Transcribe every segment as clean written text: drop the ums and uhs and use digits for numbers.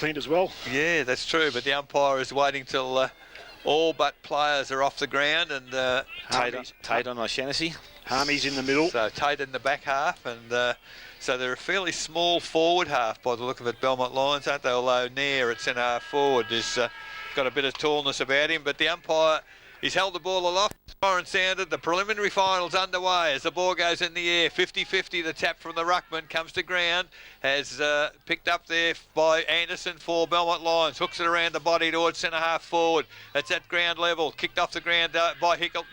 Clint, as well. Yeah, that's true, but the umpire is waiting till all but players are off the ground, and Tate on O'Shannessy. Harmy's in the middle. So Tate in the back half, and so they're a fairly small forward half by the look of it, Belmont Lions, aren't they? Although Nair at centre half forward has got a bit of tallness about him, but the umpire, he's held the ball aloft. Siren sounded. The preliminary finals underway as the ball goes in the air. 50-50, the tap from the ruckman comes to ground. Has picked up there by Anderson for Belmont Lions. Hooks it around the body towards centre half forward. It's at ground level. Kicked off the ground by Hickleton.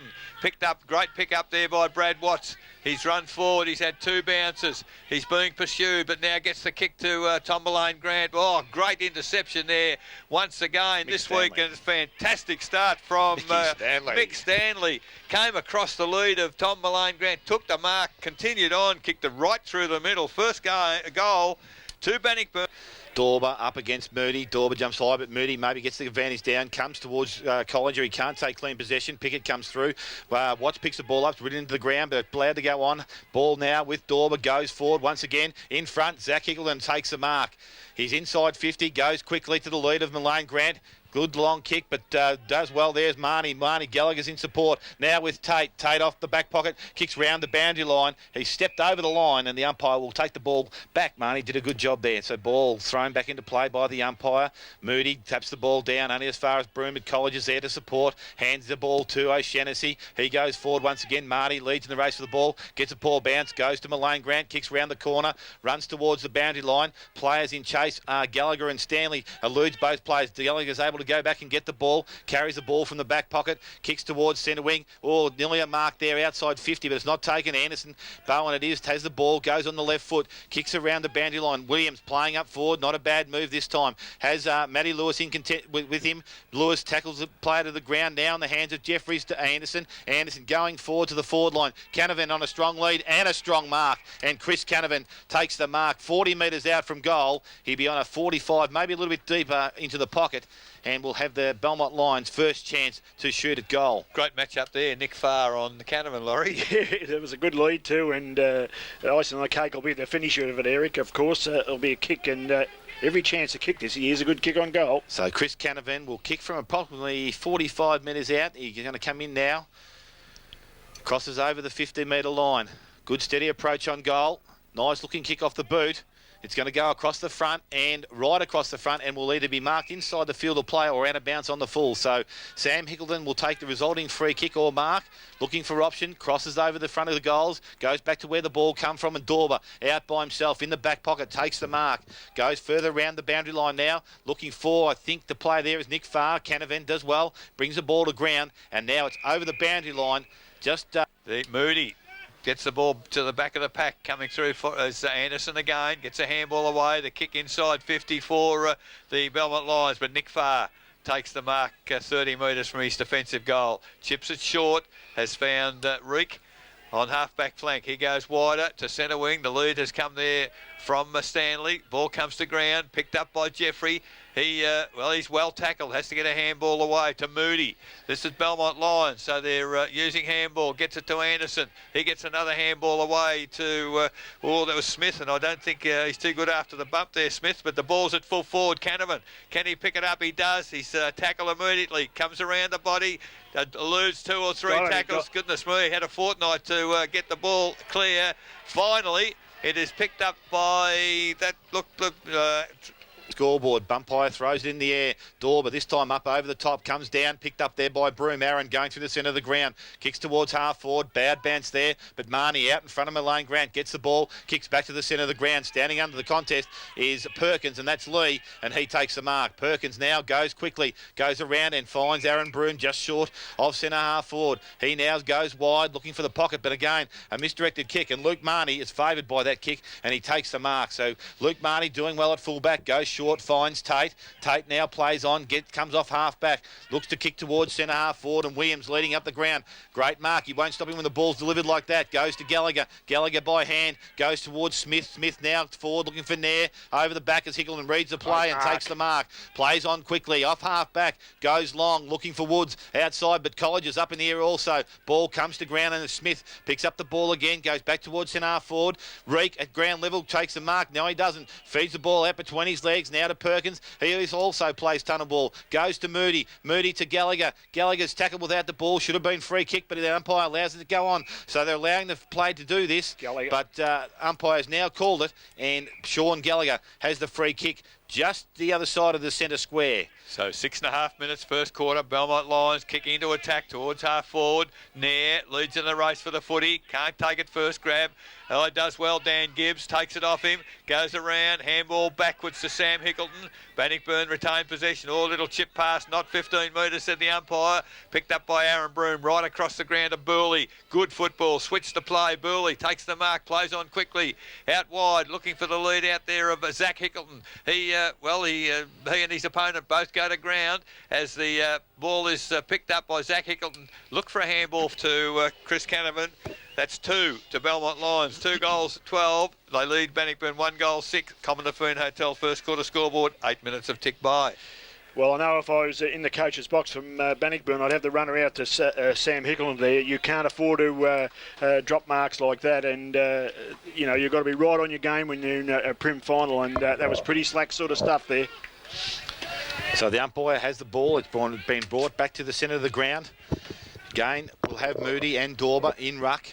Picked up, great pick up there by Brad Watts. He's run forward. He's had 2 bounces. He's being pursued, but now gets the kick to Tom Mullane Grant. Oh, great interception there once again this week, and it's a fantastic start from Mick Stanley. Came across the lead of Tom Mullane Grant, took the mark, continued on, kicked it right through the middle. First goal to Bannnockburn. Dorber up against Moody. Dorber jumps high, but Moody maybe gets the advantage down, comes towards Collinger. He can't take clean possession. Pickett comes through. Watts picks the ball up, ridden into the ground, but allowed to go on. Ball now with Dorber, goes forward once again. In front, Zach Hickleton takes the mark. He's inside 50, goes quickly to the lead of Mullane Grant. Good long kick, but does well. There's Marnie. Marnie Gallagher's in support. Now with Tate. Tate off the back pocket. Kicks round the boundary line. He stepped over the line, and the umpire will take the ball back. Marnie did a good job there. So ball thrown back into play by the umpire. Moody taps the ball down only as far as Broomwood College is there to support. Hands the ball to O'Shannessy. He goes forward once again. Marnie leads in the race for the ball. Gets a poor bounce. Goes to Mullane Grant. Kicks round the corner. Runs towards the boundary line. Players in chase. Gallagher and Stanley eludes both players. Gallagher's able to go back and get the ball, carries the ball from the back pocket, kicks towards centre wing. Oh, nearly a mark there outside 50, but it's not taken. Anderson, Bowen it is, has the ball, goes on the left foot, kicks around the boundary line. Williams playing up forward, not a bad move this time. Has Matty Lewis in content with him. Lewis tackles the player to the ground now in the hands of Jeffries to Anderson. Anderson going forward to the forward line. Canavan on a strong lead and a strong mark, and Chris Canavan takes the mark 40 metres out from goal. He'll be on a 45, maybe a little bit deeper into the pocket, and will have the Belmont Lions' first chance to shoot at goal. Great match up there. Nick Farr on the Canavan, Laurie. Yeah, there was a good lead too, and icing on the cake will be the finisher of it, Eric. Of course, it'll be a kick, and every chance to kick this. He is a good kick on goal. So Chris Canavan will kick from approximately 45 metres out. He's going to come in now. Crosses over the 50-metre line. Good steady approach on goal. Nice looking kick off the boot. It's going to go across the front and right across the front, and will either be marked inside the field of play or out of bounds on the full. So Sam Hickleton will take the resulting free kick or mark. Looking for option, crosses over the front of the goals, goes back to where the ball come from, and Dorber out by himself in the back pocket, takes the mark, goes further around the boundary line now, looking for, I think the play there is Nick Farr. Canavan does well, brings the ball to ground, and now it's over the boundary line. Just Moody gets the ball to the back of the pack, coming through for Anderson again, gets a handball away, the kick inside 50 for the Belmont Lions, but Nick Farr takes the mark 30 metres from his defensive goal. Chips it short, has found Reek on half-back flank. He goes wider to centre wing. The lead has come there from Stanley. Ball comes to ground, picked up by Jeffrey. He's well tackled, has to get a handball away to Moody. This is Belmont Lions, so they're using handball, gets it to Anderson. He gets another handball away to, that was Smith, and I don't think he's too good after the bump there, Smith, but the ball's at full forward. Canavan, can he pick it up? He does. He's tackled immediately, comes around the body, eludes 2 or 3 tackles. Goodness me, had a fortnight to get the ball clear. Finally, it is picked up by that scoreboard. Bumpire throws it in the air. Dorber this time up over the top, comes down, picked up there by Broom. Aaron going through the centre of the ground, kicks towards half forward. Bad bounce there, but Marnie out in front of Mullane Grant gets the ball, kicks back to the centre of the ground. Standing under the contest is Perkins, and that's Lee, and he takes the mark. Perkins now goes quickly, goes around and finds Aaron Broom just short of centre half forward. He now goes wide looking for the pocket, but again a misdirected kick, and Luke Marnie is favoured by that kick, and he takes the mark. So Luke Marnie doing well at full back, goes short, finds Tate. Tate now plays on, comes off half back, looks to kick towards centre half forward, and Williams leading up the ground. Great mark. He won't stop him when the ball's delivered like that. Goes to Gallagher. Gallagher by hand goes towards Smith. Smith now forward looking for Nair. Over the back as Hickleton reads the play and takes the mark. Plays on quickly off half back. Goes long looking for Woods outside, but College is up in the air also. Ball comes to ground, and Smith picks up the ball again. Goes back towards centre half forward. Reek at ground level takes the mark. No, he doesn't. Feeds the ball out between his legs. legs now to Perkins. He is also plays tunnel ball. Goes to Moody. Moody to Gallagher. Gallagher's tackled without the ball. Should have been free kick, but the umpire allows it to go on. So they're allowing the play to do this. Gallagher. But umpire's now called it, and Sean Gallagher has the free kick just the other side of the centre square. So 6.5 minutes first quarter. Belmont Lions kicking into attack towards half forward. Nair leads in the race for the footy. Can't take it first grab. Oh, does well. Dan Gibbs takes it off him. Goes around. Handball backwards to Sam Hickleton. Bannockburn retained possession. Oh, little chip pass. Not 15 metres, said the umpire. Picked up by Aaron Broom. Right across the ground to Burley. Good football. Switch to play. Burley takes the mark. Plays on quickly. Out wide. Looking for the lead out there of Zach Hickleton. He and his opponent both go to ground as the ball is picked up by Zach Hickleton. Look for a handball to Chris Canavan. That's 2 to Belmont Lions. 2 goals, 12. They lead Bannockburn 1 goal, 6. Common Typhoon Hotel first quarter scoreboard. 8 minutes of tick by. Well, I know if I was in the coach's box from Bannockburn, I'd have the runner out to Sam Hickleton there. You can't afford to drop marks like that, and you've got to be right on your game when you're in a Prim final, and that was pretty slack sort of stuff there. So the umpire has the ball. It's been brought back to the centre of the ground. Again, we'll have Moody and Dorber in ruck.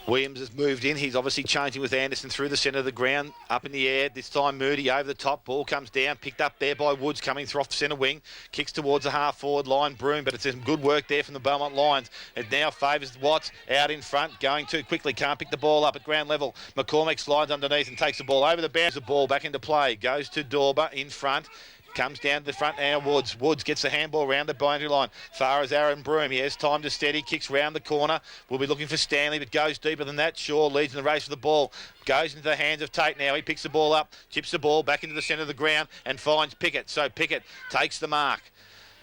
Williams has moved in. He's obviously changing with Anderson through the centre of the ground. Up in the air. This time Moody over the top. Ball comes down. Picked up there by Woods coming through off the centre wing. Kicks towards the half-forward line. Broom, but it's some good work there from the Belmont Lions. It now favours Watts out in front. Going too quickly. Can't pick the ball up at ground level. McCormick slides underneath and takes the ball over the bounds. The ball back into play. Goes to Dorber in front. Comes down to the front now, Woods. Woods gets the handball round the boundary line. Far as Aaron Broom. He has time to steady. Kicks round the corner. We'll be looking for Stanley, but goes deeper than that. Shaw leads in the race for the ball. Goes into the hands of Tate now. He picks the ball up, chips the ball back into the centre of the ground and finds Pickett. So Pickett takes the mark.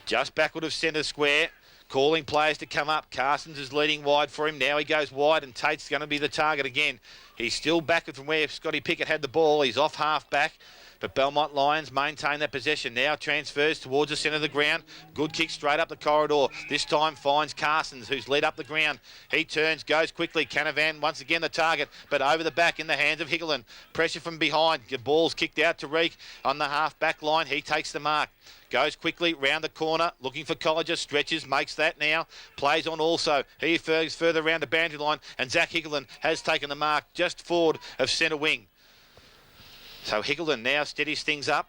Just backward of centre square. Calling players to come up. Carson's is leading wide for him. Now he goes wide and Tate's going to be the target again. He's still backward from where Scotty Pickett had the ball. He's off half back. But Belmont Lions maintain that possession. Now transfers towards the centre of the ground. Good kick straight up the corridor. This time finds Carsons, who's led up the ground. He turns, goes quickly. Canavan once again the target, but over the back in the hands of Hickleton. Pressure from behind. The ball's kicked out to Reek on the half back line. He takes the mark. Goes quickly round the corner, looking for Colliger, stretches, makes that now, plays on also. He goes further round the boundary line, and Zach Hickleton has taken the mark just forward of centre wing. So Hickleton now steadies things up.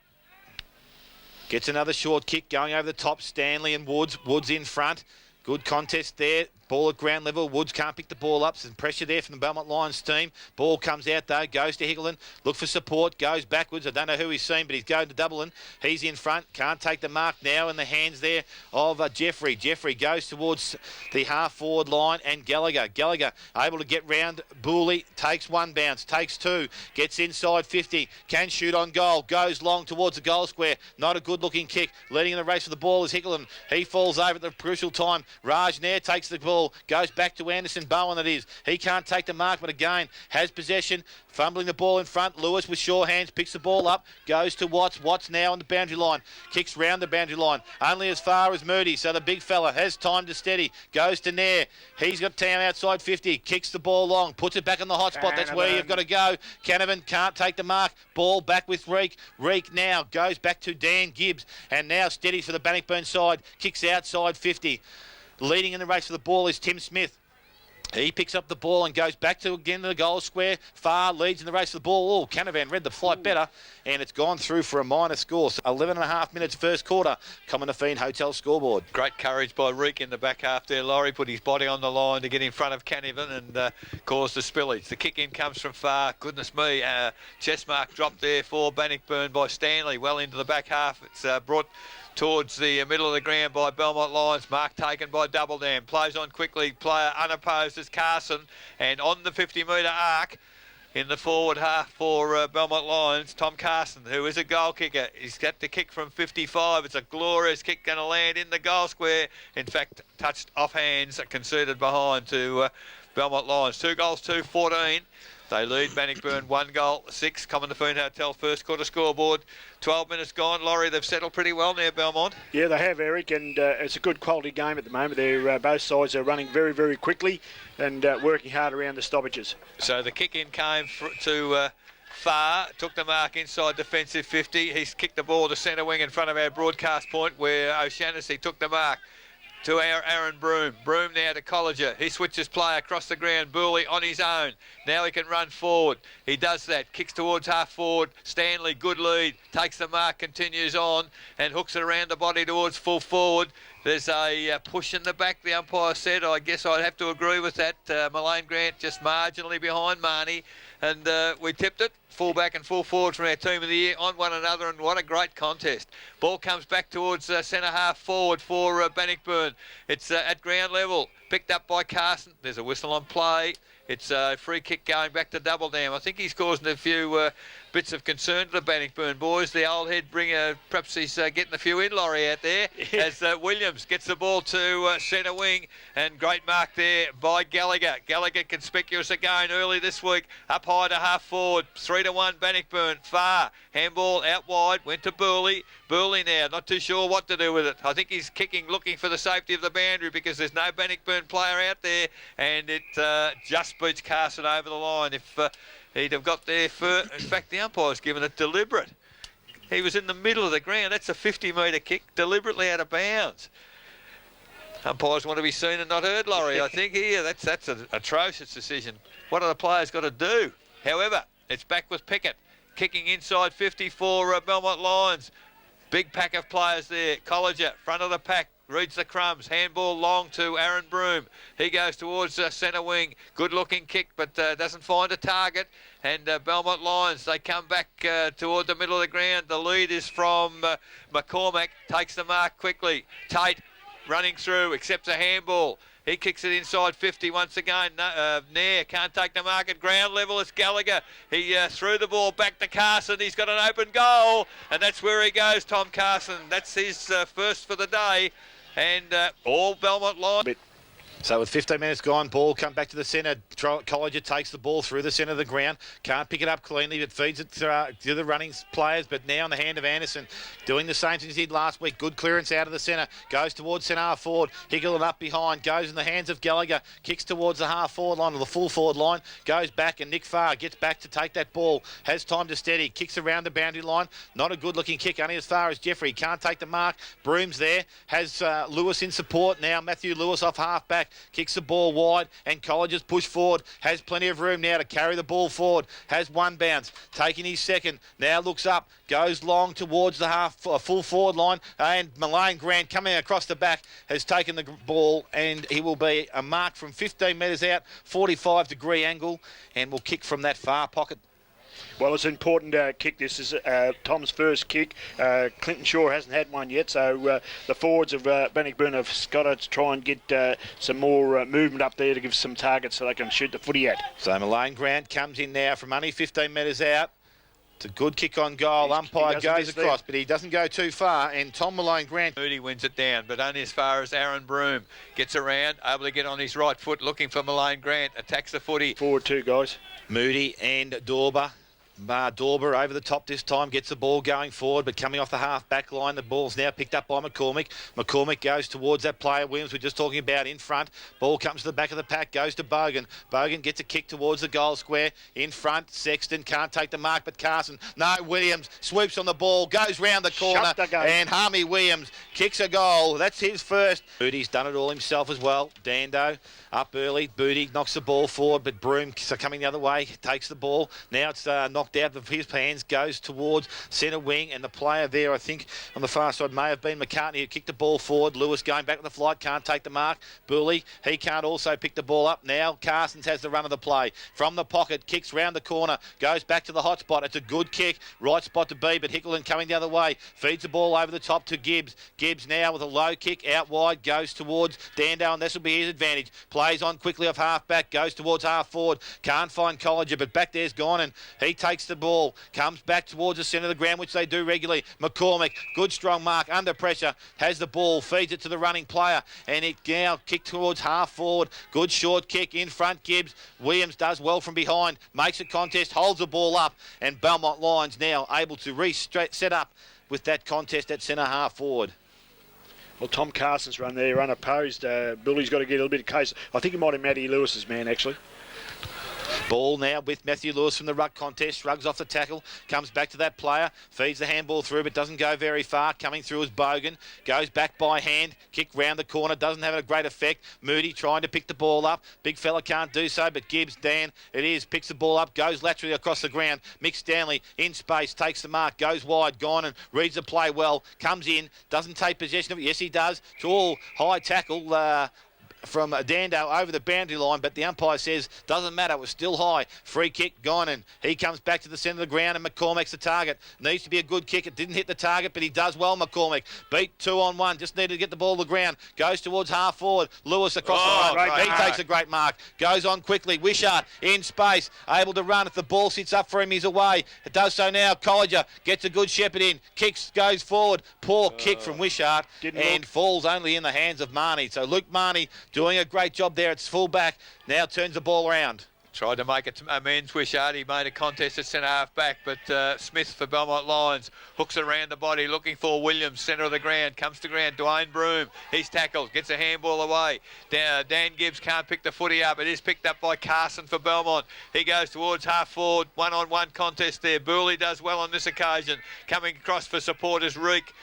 Gets another short kick going over the top. Stanley and Woods. Woods in front. Good contest there. Ball at ground level. Woods can't pick the ball up. Some pressure there from the Belmont Lions team. Ball comes out though. Goes to Hickleton. Look for support. Goes backwards. I don't know who he's seen, but he's going to Dublin. He's in front. Can't take the mark now in the hands there of Jeffrey. Jeffrey goes towards the half-forward line and Gallagher. Gallagher able to get round Booley. Takes one bounce. Takes two. Gets inside 50. Can shoot on goal. Goes long towards the goal square. Not a good-looking kick. Leading in the race for the ball is Hickleton. He falls over at the crucial time. Raj Nair takes the ball. Goes back to Anderson Bowen, it is. He can't take the mark, but again, has possession. Fumbling the ball in front. Lewis with sure hands picks the ball up. Goes to Watts. Watts now on the boundary line. Kicks round the boundary line. Only as far as Moody. So the big fella has time to steady. Goes to Nair. He's got time outside 50. Kicks the ball long. Puts it back in the hot spot. That's where you've got to go. Canavan can't take the mark. Ball back with Reek. Reek now goes back to Dan Gibbs. And now steady for the Bannockburn side. Kicks outside 50. Leading in the race for the ball is Tim Smith. He picks up the ball and goes back to again to the goal square. Far leads in the race for the ball. Oh, Canavan read the flight better, and it's gone through for a minor score. So 11.5 minutes first quarter. Common Fiend Hotel scoreboard. Great courage by Reek in the back half there. Laurie put his body on the line to get in front of Canavan and cause the spillage. The kick in comes from far. Goodness me, chest mark dropped there for Bannockburn by Stanley. Well into the back half. It's brought towards the middle of the ground by Belmont Lions. Mark taken by Double Dam. Plays on quickly. Player unopposed is Carson. And on the 50-metre arc in the forward half for Belmont Lions, Tom Carson, who is a goal kicker. He's got to kick from 55. It's a glorious kick going to land in the goal square. In fact, touched off hands, conceded behind to Belmont Lions. 2 goals, 2-14. They lead Bannockburn 1 goal, 6. Common Typhoon Hotel first quarter scoreboard. 12 minutes gone. Laurie, they've settled pretty well now, Belmont. Yeah, they have, Eric, and it's a good quality game at the moment. They're both sides are running very, very quickly and working hard around the stoppages. So the kick in came to Far took the mark inside defensive 50. He's kicked the ball to centre wing in front of our broadcast point where O'Shannessy took the mark to our Aaron Broome. Broome now to Colliger. He switches play across the ground. Burley on his own. Now he can run forward. He does that. Kicks towards half forward. Stanley, good lead. Takes the mark, continues on and hooks it around the body towards full forward. There's a push in the back, the umpire said. I guess I'd have to agree with that. Mullane Grant just marginally behind Marnie. And we tipped it. Full back and full forward from our team of the year on one another, and what a great contest. Ball comes back towards centre half forward for Bannnockburn. It's at ground level, picked up by Carson. There's a whistle on play. It's a free kick going back to Double Dam. I think he's causing a few bits of concern to the Bannnockburn boys. The old head bringer, perhaps he's getting a few in, Laurie, out there, as Williams gets the ball to centre wing, and great mark there by Gallagher. Gallagher conspicuous again early this week, up high to half forward, 3-1 Bannnockburn. Far, handball out wide, went to Burley. Burley now, not too sure what to do with it. I think he's kicking, looking for the safety of the boundary because there's no Bannnockburn player out there, and it just beats Carson over the line. If he'd have got there for, in fact, the umpire's given it deliberate. He was in the middle of the ground. That's a 50-metre kick, deliberately out of bounds. Umpires want to be seen and not heard, Laurie, I think. Here, that's an atrocious decision. What have the players got to do? However, it's back with Pickett, kicking inside 50 for Belmont Lions. Big pack of players there. Colliger, front of the pack, reads the crumbs. Handball long to Aaron Broome. He goes towards centre wing. Good-looking kick, but doesn't find a target. And Belmont Lions, they come back toward the middle of the ground. The lead is from McCormack. Takes the mark quickly. Tate running through, accepts a handball. He kicks it inside 50 once again. Nair can't take the mark at ground level. It's Gallagher. He threw the ball back to Carson. He's got an open goal, and that's where he goes, Tom Carson. That's his first for the day, and all Belmont Lions. So with 15 minutes gone, ball come back to the centre. Colliger takes the ball through the centre of the ground. Can't pick it up cleanly, but feeds it to the running players. But now in the hand of Anderson, doing the same thing as he did last week. Good clearance out of the centre. Goes towards centre half forward. Higgling up behind. Goes in the hands of Gallagher. Kicks towards the half forward line or the full forward line. Goes back, and Nick Farr gets back to take that ball. Has time to steady. Kicks around the boundary line. Not a good looking kick, only as far as Jeffrey. Can't take the mark. Broome's there. Has Lewis in support now. Matthew Lewis off half back. Kicks the ball wide, and Colliger's push forward. Has plenty of room now to carry the ball forward. Has one bounce. Taking his second. Now looks up. Goes long towards the full forward line. And Mullane Grant coming across the back has taken the ball, and he will be a mark from 15 metres out, 45-degree angle, and will kick from that far pocket. Well, it's an important kick. This is Tom's first kick. Clinton Shaw hasn't had one yet, so the forwards of Bannnockburn have got to try and get some more movement up there to give some targets so they can shoot the footy at. So Mullane Grant comes in now from only 15 metres out. It's a good kick on goal. Umpire goes across, but he doesn't go too far. And Tom Mullane Grant. Moody wins it down, but only as far as Aaron Broome gets around, able to get on his right foot, looking for Mullane Grant. Attacks the footy. Forward two guys. Moody and Dorber. Dorber over the top this time, gets the ball going forward, but coming off the half-back line, the ball's now picked up by McCormack. McCormack goes towards that player, Williams, we're just talking about, in front. Ball comes to the back of the pack, goes to Bogan. Bogan gets a kick towards the goal square. In front, Sexton can't take the mark, but Carson, no, Williams sweeps on the ball, goes round the corner, and Harmy Williams kicks a goal. That's his first. Booty's done it all himself as well. Dando up early. Booty knocks the ball forward, but Broome coming the other way, takes the ball. Now it's knocked out of his hands, goes towards centre wing, and the player there, I think, on the far side may have been McCartney, who kicked the ball forward. Lewis going back with the flight, can't take the mark. Bully, he can't also pick the ball up. Now Carsons has the run of the play. From the pocket, kicks round the corner, goes back to the hot spot. It's a good kick, right spot to be, but Hickleton coming the other way, feeds the ball over the top to Gibbs. Gibbs now with a low kick out wide, goes towards Dando, and this will be his advantage. Plays on quickly off half back, goes towards half forward, can't find Colliger, but back there's gone, and he takes the ball. Comes back towards the centre of the ground, which they do regularly. McCormack, good strong mark, under pressure, has the ball, feeds it to the running player, and it now kicked towards half forward. Good short kick in front, Gibbs. Williams does well from behind, makes a contest, holds the ball up, and Belmont Lions now able to set up with that contest at centre half forward. Well, Tom Carson's run there, unopposed. Billy's got to get a little bit of case. I think it might have Matty Lewis's man, actually. Ball now with Matthew Lewis from the ruck contest. Shrugs off the tackle. Comes back to that player. Feeds the handball through, but doesn't go very far. Coming through is Bogan. Goes back by hand. Kick round the corner. Doesn't have a great effect. Moody trying to pick the ball up. Big fella can't do so, but Gibbs, Dan, it is. Picks the ball up. Goes laterally across the ground. Mick Stanley in space. Takes the mark. Goes wide. Gone and reads the play well. Comes in. Doesn't take possession of it. Yes, he does. Tall, high tackle. From Dando over the boundary line, but the umpire says doesn't matter, it was still high. Free kick gone, and he comes back to the centre of the ground, and McCormack's the target. Needs to be a good kick. It didn't hit the target, but he does well, McCormack. Beat 2-on-1, just needed to get the ball to the ground. Goes towards half forward. Lewis across the line. He takes a great mark. Goes on quickly. Wishart in space, able to run. If the ball sits up for him, he's away. It does so now. Colliger gets a good shepherd in. Kicks, goes forward. Poor kick from Wishart, and falls only in the hands of Marnie. So Luke Marnie doing a great job there. It's full back. Now turns the ball around. Tried to make it amends. Wishart, he made a contest at centre half back, but Smith for Belmont Lions hooks around the body, looking for Williams, centre of the ground, comes to ground. Dwayne Broome, he's tackled, gets a handball away. Dan Gibbs can't pick the footy up. It is picked up by Carson for Belmont. He goes towards half forward, one-on-one contest there. Burley does well on this occasion. Coming across for supporters, Reek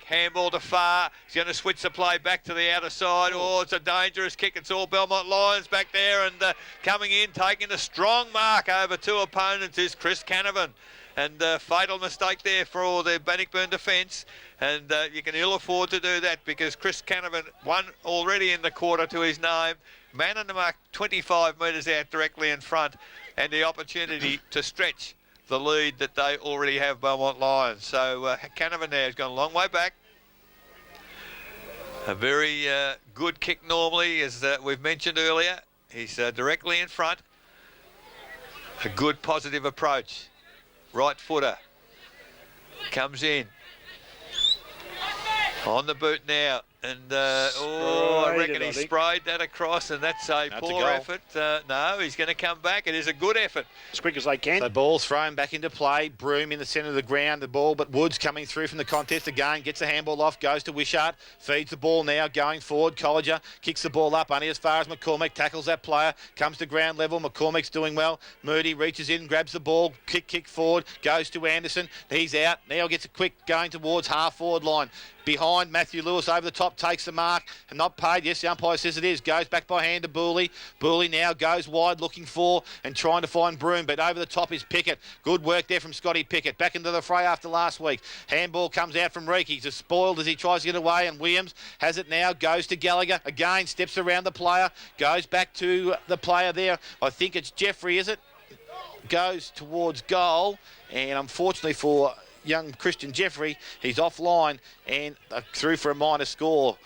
handball to far. He's going to switch the play back to the outer side. Oh, it's a dangerous kick. It's all Belmont Lions back there, and coming in, taking a strong mark over two opponents is Chris Canavan. And fatal mistake there for the Bannockburn defence, and you can ill afford to do that because Chris Canavan won already in the quarter to his name. Man on the mark 25 metres out directly in front, and the opportunity to stretch the lead that they already have, Belmont Lions. So Canavan there has gone a long way back. A very good kick normally, as we've mentioned earlier. He's directly in front. A good positive approach. Right footer. Comes in. On the boot now. And, I reckon he sprayed that across, and that's a poor effort. No, he's going to come back. It is a good effort. As quick as they can. The ball thrown back into play. Broome in the centre of the ground. The ball, but Woods coming through from the contest again. Gets the handball off. Goes to Wishart. Feeds the ball now. Going forward. Colliger kicks the ball up. Only as far as McCormack. Tackles that player. Comes to ground level. McCormack's doing well. Moody reaches in. Grabs the ball. Kick forward. Goes to Anderson. He's out. Now gets a quick going towards half forward line. Behind Matthew Lewis over the top, takes the mark and not paid. Yes, the umpire says it is. Goes back by hand to Booley. Booley now goes wide looking for and trying to find Broome, but over the top is Pickett. Good work there from Scotty Pickett. Back into the fray after last week. Handball comes out from Reek. He's spoiled as he tries to get away, and Williams has it now. Goes to Gallagher. Again, steps around the player. Goes back to the player there. I think it's Jeffrey, is it? Goes towards goal, and unfortunately for young Christian Jeffrey, he's offline and through for a minor score.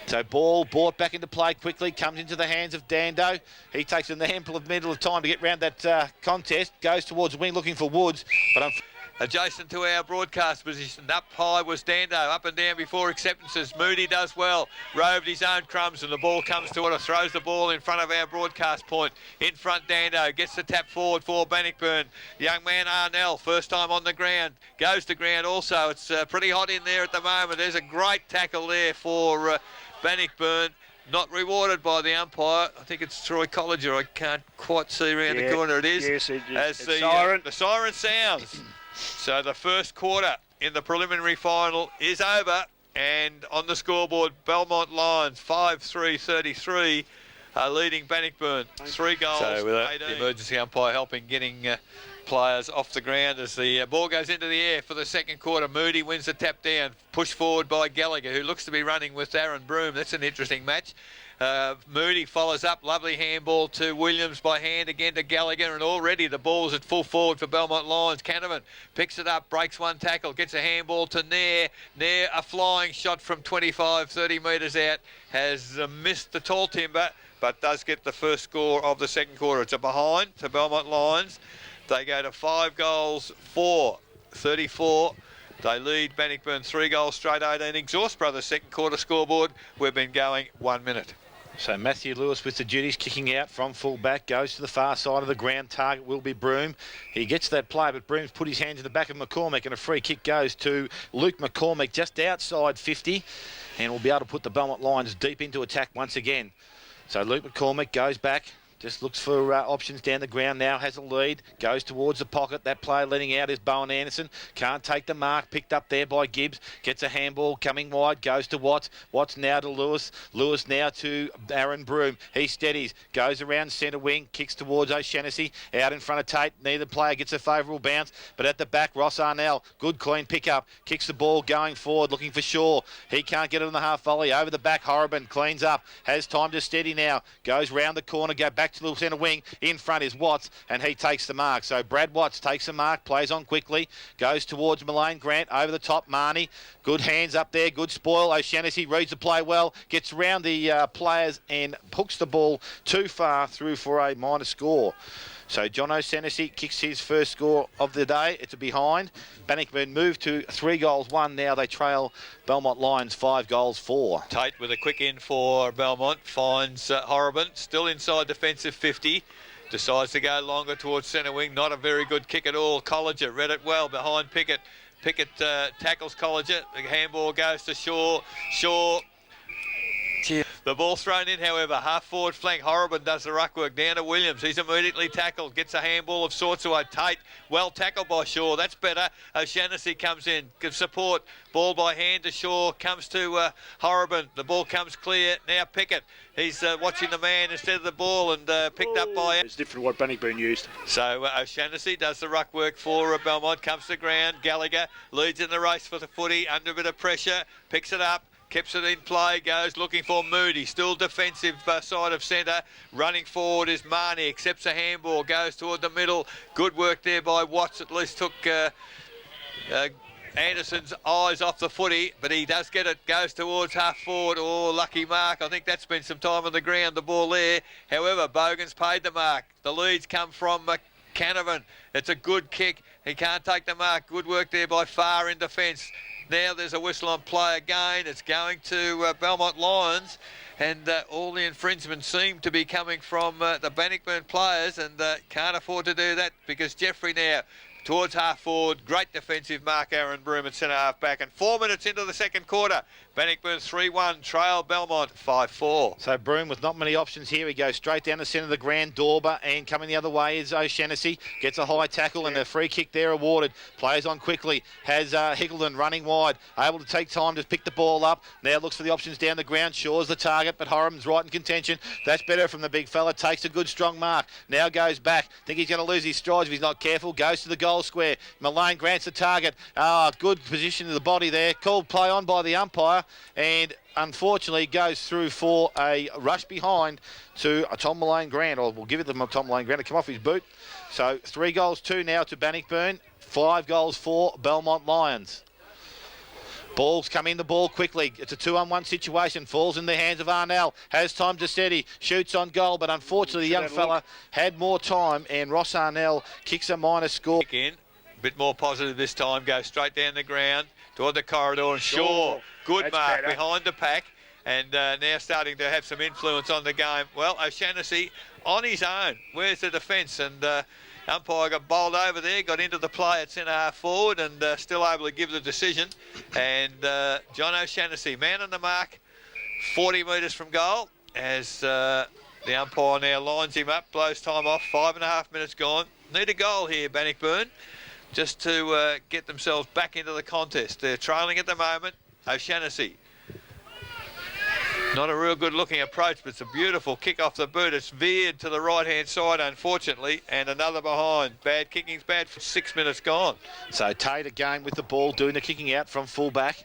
So ball brought back into play quickly, comes into the hands of Dando. He takes an ample of middle of time to get round that contest, goes towards wing looking for Woods, but adjacent to our broadcast position. Up high was Dando, up and down before acceptances. Moody does well, roved his own crumbs, and the ball comes to it. Throws the ball in front of our broadcast point. In front, Dando gets the tap forward for Bannockburn. Young man Arnell, first time on the ground, goes to ground also. It's pretty hot in there at the moment. There's a great tackle there for Bannockburn. Not rewarded by the umpire. I think it's Troy Colliger. I can't quite see around the corner. It is. Yes, as the siren sounds. So the first quarter in the preliminary final is over, and on the scoreboard, Belmont Lions 5-3-33 are leading Bannockburn 3 goals. So with the emergency umpire helping getting players off the ground as the ball goes into the air for the second quarter. Moody wins the tap down, pushed forward by Gallagher, who looks to be running with Aaron Broome. That's an interesting match. Moody follows up, lovely handball to Williams by hand again to Gallagher, and already the ball's at full forward for Belmont Lions. Canavan picks it up, breaks one tackle, gets a handball to Nair. Nair, a flying shot from 25, 30 metres out, has missed the tall timber, but does get the first score of the second quarter. It's a behind to Belmont Lions. They go to 5 goals, 4-34. They lead Bannockburn 3 goals straight, 18. Exhaust Brothers second quarter scoreboard. We've been going 1 minute. So Matthew Lewis with the duties, kicking out from full back, goes to the far side of the ground. Target will be Broome. He gets that play, but Broome's put his hands in the back of McCormack, and a free kick goes to Luke McCormack just outside 50, and will be able to put the Belmont Lions deep into attack once again. So Luke McCormack goes back Just looks for options down the ground now, has a lead, goes towards the pocket. That player letting out is Bowen Anderson. Can't take the mark, picked up there by Gibbs. Gets a handball coming wide, goes to Watts. Watts now to Lewis. Lewis now to Aaron Broome. He steadies, goes around centre wing, kicks towards O'Shannessy. Out in front of Tate. Neither player gets a favourable bounce, but at the back, Ross Arnell. Good clean pick-up. Kicks the ball going forward, looking for Shaw. He can't get it on the half volley. Over the back, Horrobin cleans up. Has time to steady now. Goes round the corner, go back to the centre wing. In front is Watts, and he takes the mark. So Brad Watts takes the mark, plays on quickly, goes towards Mullane Grant, over the top, Marnie. Good hands up there, good spoil. O'Shannessy reads the play well, gets round the players and hooks the ball too far through for a minor score. So John O'Shannessy kicks his first score of the day. It's a behind. Bannockburn move to 3-1. Now they trail Belmont Lions 5-4. Tate with a quick in for Belmont. Finds Horrobin. Still inside defensive 50. Decides to go longer towards centre wing. Not a very good kick at all. Colliger read it well behind Pickett. Pickett tackles Colliger. The handball goes to Shaw. Shaw. The ball thrown in, however, half forward flank. Horrobin does the ruck work down to Williams. He's immediately tackled, gets a handball of sorts away. Tate, well tackled by Shaw. That's better. O'Shannessy comes in, gives support. Ball by hand to Shaw, comes to Horrobin. The ball comes clear. Now Pickett. He's watching the man instead of the ball and picked up by... It's different what Bannockburn used. So O'Shannessy does the ruck work for Belmont, comes to ground. Gallagher leads in the race for the footy, under a bit of pressure, picks it up. Keeps it in play, goes looking for Moody. Still defensive side of centre. Running forward is Marnie. Accepts a handball, goes toward the middle. Good work there by Watts. At least took Anderson's eyes off the footy, but he does get it. Goes towards half forward. Oh, lucky mark. I think that's spent some time on the ground, the ball there. However, Bogan's paid the mark. The leads come from Canavan. It's a good kick. He can't take the mark. Good work there by Farr in defence. Now there's a whistle on play again. It's going to Belmont Lions, and all the infringements seem to be coming from the Bannockburn players, and can't afford to do that because Jeffrey now towards half forward. Great defensive mark, Aaron Broome at centre half back, and 4 minutes into the second quarter. Bannockburn 3-1, trail Belmont 5-4. So Broome with not many options here. He goes straight down the centre of the ground. Dorber, and coming the other way is O'Shannessy. Gets a high tackle and a free kick there awarded. Plays on quickly. Has Hickleton running wide. Able to take time to pick the ball up. Now looks for the options down the ground. Shaw's the target, but Horrobin's right in contention. That's better from the big fella. Takes a good strong mark. Now goes back. Think he's going to lose his strides if he's not careful. Goes to the goal square. Mullane Grant's the target. Good position of the body there. Called play on by the umpire. And unfortunately goes through for a rush behind to Tom Mullane Grant, or we'll give it to Tom Mullane Grant to come off his boot. So 3-2 now to Bannockburn, 5-4 Belmont Lions. Balls come in the ball quickly. It's a 2-on-1 situation. Falls in the hands of Arnell. Has time to steady. Shoots on goal, but unfortunately the young fella had more time, and Ross Arnell kicks a minor score. In. Bit more positive this time. Goes straight down the ground toward the corridor, and Shaw. Good mark behind the pack, and now starting to have some influence on the game. Well, O'Shannessy on his own. Where's the defence? And umpire got bowled over there, got into the play at centre half forward, and still able to give the decision. And John O'Shannessy, man on the mark, 40 metres from goal, as the umpire now lines him up, blows time off. 5.5 minutes gone. Need a goal here, Bannockburn, just to get themselves back into the contest. They're trailing at the moment. O'Shannessy. Not a real good looking approach, but it's a beautiful kick off the boot. It's veered to the right hand side, unfortunately, and another behind. Bad kicking's bad for 6 minutes gone. So Tate again with the ball, doing the kicking out from full back.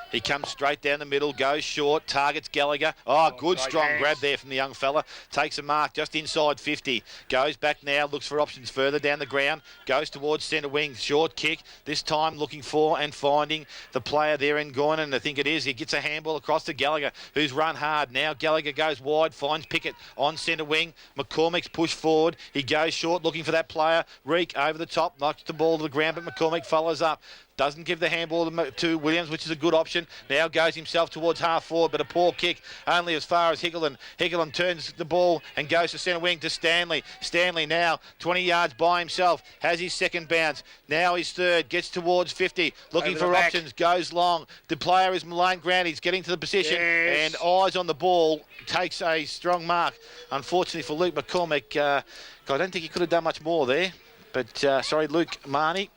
He comes straight down the middle, goes short, targets Gallagher. Good strong grab there from the young fella. Takes a mark just inside 50. Goes back now, looks for options further down the ground. Goes towards centre wing. Short kick. This time looking for and finding the player there in Goynan. I think it is. He gets a handball across to Gallagher, who's run hard. Now Gallagher goes wide, finds Pickett on centre wing. McCormick's pushed forward. He goes short, looking for that player. Reek over the top, knocks the ball to the ground, but McCormick follows up. Doesn't give the handball to Williams, which is a good option. Now goes himself towards half forward, but a poor kick only as far as Hickelton. Hickelton turns the ball and goes to centre wing to Stanley. Stanley now 20 yards by himself, has his second bounce. Now his third, gets towards 50, looking for options, goes long. The player is Malone Grant. He's getting to the position and eyes on the ball, takes a strong mark. Unfortunately for Luke McCormick, I don't think he could have done much more there. But sorry, Luke Marnie.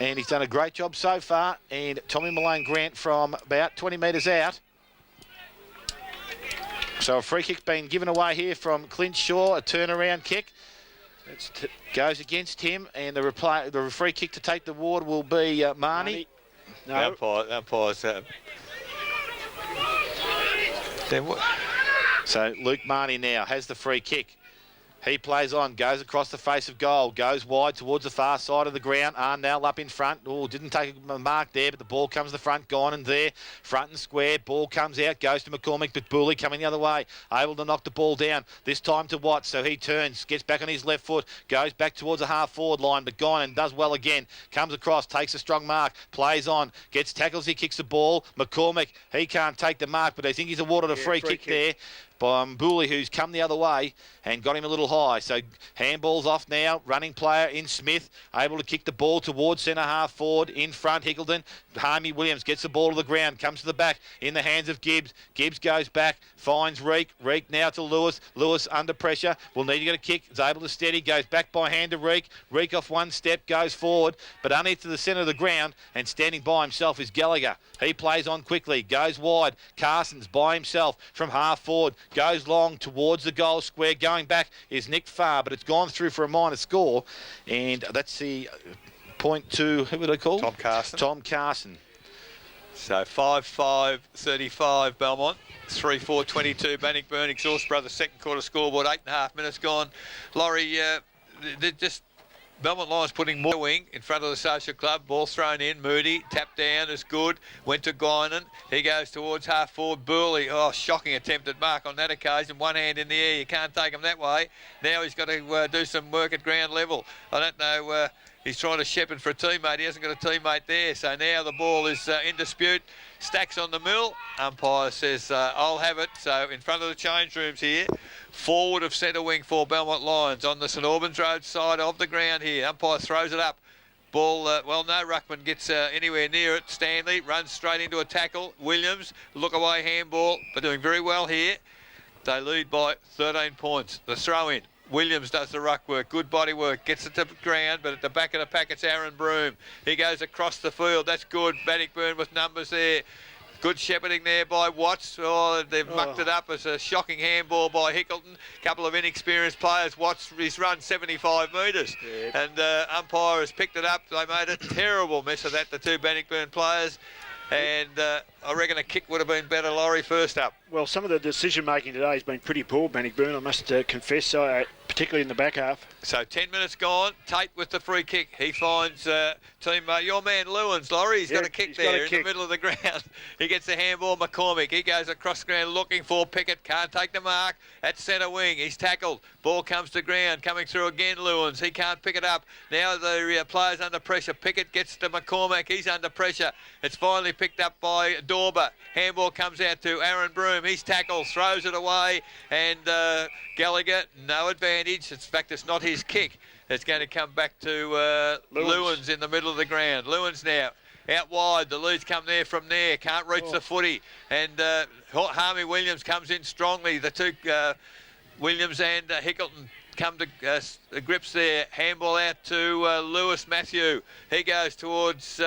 And he's done a great job so far. And Tommy Malone Grant from about 20 metres out. So a free kick's been given away here from Clint Shaw, a turnaround kick. Goes against him, and the free kick to take the ward will be Marnie. No. Umpire's So Luke Marnie now has the free kick. He plays on, goes across the face of goal, goes wide towards the far side of the ground. Arnell up in front. Oh, didn't take a mark there, but the ball comes to the front, gone and there. Front and square, ball comes out, goes to McCormick, but Booley coming the other way, able to knock the ball down. This time to Watts, so he turns, gets back on his left foot, goes back towards the half-forward line, but gone and does well again. Comes across, takes a strong mark, plays on, gets tackles, he kicks the ball. McCormick, he can't take the mark, but I think he's awarded a free kick there by Booley, who's come the other way and got him a little high. So handball's off now. Running player in Smith, able to kick the ball towards centre half forward. In front, Hickelton. Harmy Williams gets the ball to the ground, comes to the back in the hands of Gibbs. Gibbs goes back, finds Reek. Reek now to Lewis. Lewis under pressure, will need to get a kick. Is able to steady, goes back by hand to Reek. Reek off one step, goes forward, but only to the centre of the ground, and standing by himself is Gallagher. He plays on quickly, goes wide. Carson's by himself from half forward, goes long towards the goal square. Going back is Nick Farr, but it's gone through for a minor score, and that's the point to, who would I call? Tom Carson. Tom Carson. So 5-5-35 Belmont, 3-4-22 Bannnockburn. Exhaust Brothers second quarter scoreboard, 8.5 minutes gone. Laurie, they're just Belmont Lions putting more wing in front of the social club. Ball thrown in. Moody tapped down is good. Went to Guinan. He goes towards half forward. Burley. Oh, shocking attempt at mark on that occasion. One hand in the air. You can't take him that way. Now he's got to do some work at ground level. I don't know. He's trying to shepherd for a teammate. He hasn't got a teammate there. So now the ball is in dispute. Stacks on the mill. Umpire says, I'll have it. So in front of the change rooms here. Forward of centre wing for Belmont Lions on the St Albans Road side of the ground here. Umpire throws it up. Ball, well, no ruckman gets anywhere near it. Stanley runs straight into a tackle. Williams, look away handball, but doing very well here. They lead by 13 points. The throw in. Williams does the ruck work, good body work, gets it to the ground, but at the back of the pack it's Aaron Broom. He goes across the field, that's good. Bannnockburn with numbers there. Good shepherding there by Watts. Oh, they've mucked it up as a shocking handball by Hickelton. Couple of inexperienced players. Watts, he's run 75 metres. And umpire has picked it up. They made a terrible mess of that, the two Bannnockburn players. And I reckon a kick would have been better, Laurie, first up. Well, some of the decision-making today has been pretty poor, Bannnockburn, I must confess, particularly in the back half. So 10 minutes gone. Tate with the free kick. He finds teammate, your man Lewins, Laurie. He's got a kick there in the middle of the ground. He gets the handball, McCormick. He goes across the ground looking for Pickett. Can't take the mark at centre wing. He's tackled. Ball comes to ground. Coming through again, Lewins. He can't pick it up. Now the player's under pressure. Pickett gets to McCormick. He's under pressure. It's finally picked up by Dorber. Handball comes out to Aaron Broom. He's tackled. Throws it away. And Gallagher, no advantage. In fact, it's not his kick. It's going to come back to Lewins in the middle of the ground. Lewins now out wide. The leads come there from there. Can't reach the footy. And Harmy Williams comes in strongly. The two, Williams and Hickelton, come to grips there. Handball out to Lewis Matthew. He goes towards,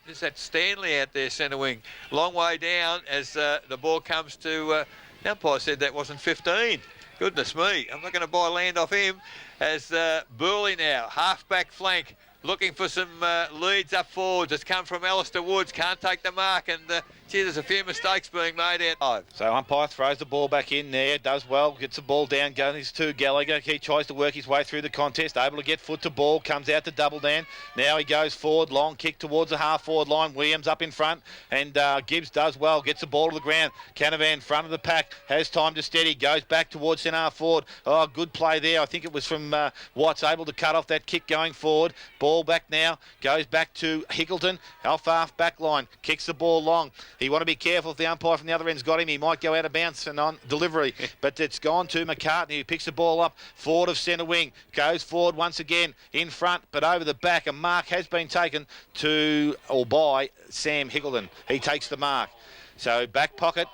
is that Stanley out there, centre wing. Long way down as the ball comes to, the umpire said that wasn't 15. Goodness me, I'm not going to buy land off him. As Burley now, half-back flank, looking for some leads up forwards. It's come from Alistair Woods, can't take the mark, and Gee, there's a few mistakes being made out. So umpire throws the ball back in there, does well, gets the ball down, goes to Gallagher. He tries to work his way through the contest, able to get foot to ball, comes out to double down. Now he goes forward, long kick towards the half-forward line. Williams up in front, and Gibbs does well, gets the ball to the ground. Canavan, front of the pack, has time to steady, goes back towards centre half forward. Oh, good play there. I think it was from Watts, able to cut off that kick going forward. Ball back now, goes back to Hickleton, off half back line, kicks the ball long. You want to be careful if the umpire from the other end's got him. He might go out of bounds and on delivery. But it's gone to McCartney, who picks the ball up forward of centre wing. Goes forward once again in front, but over the back. A mark has been taken to or by Sam Hickleton. He takes the mark. So back pocket.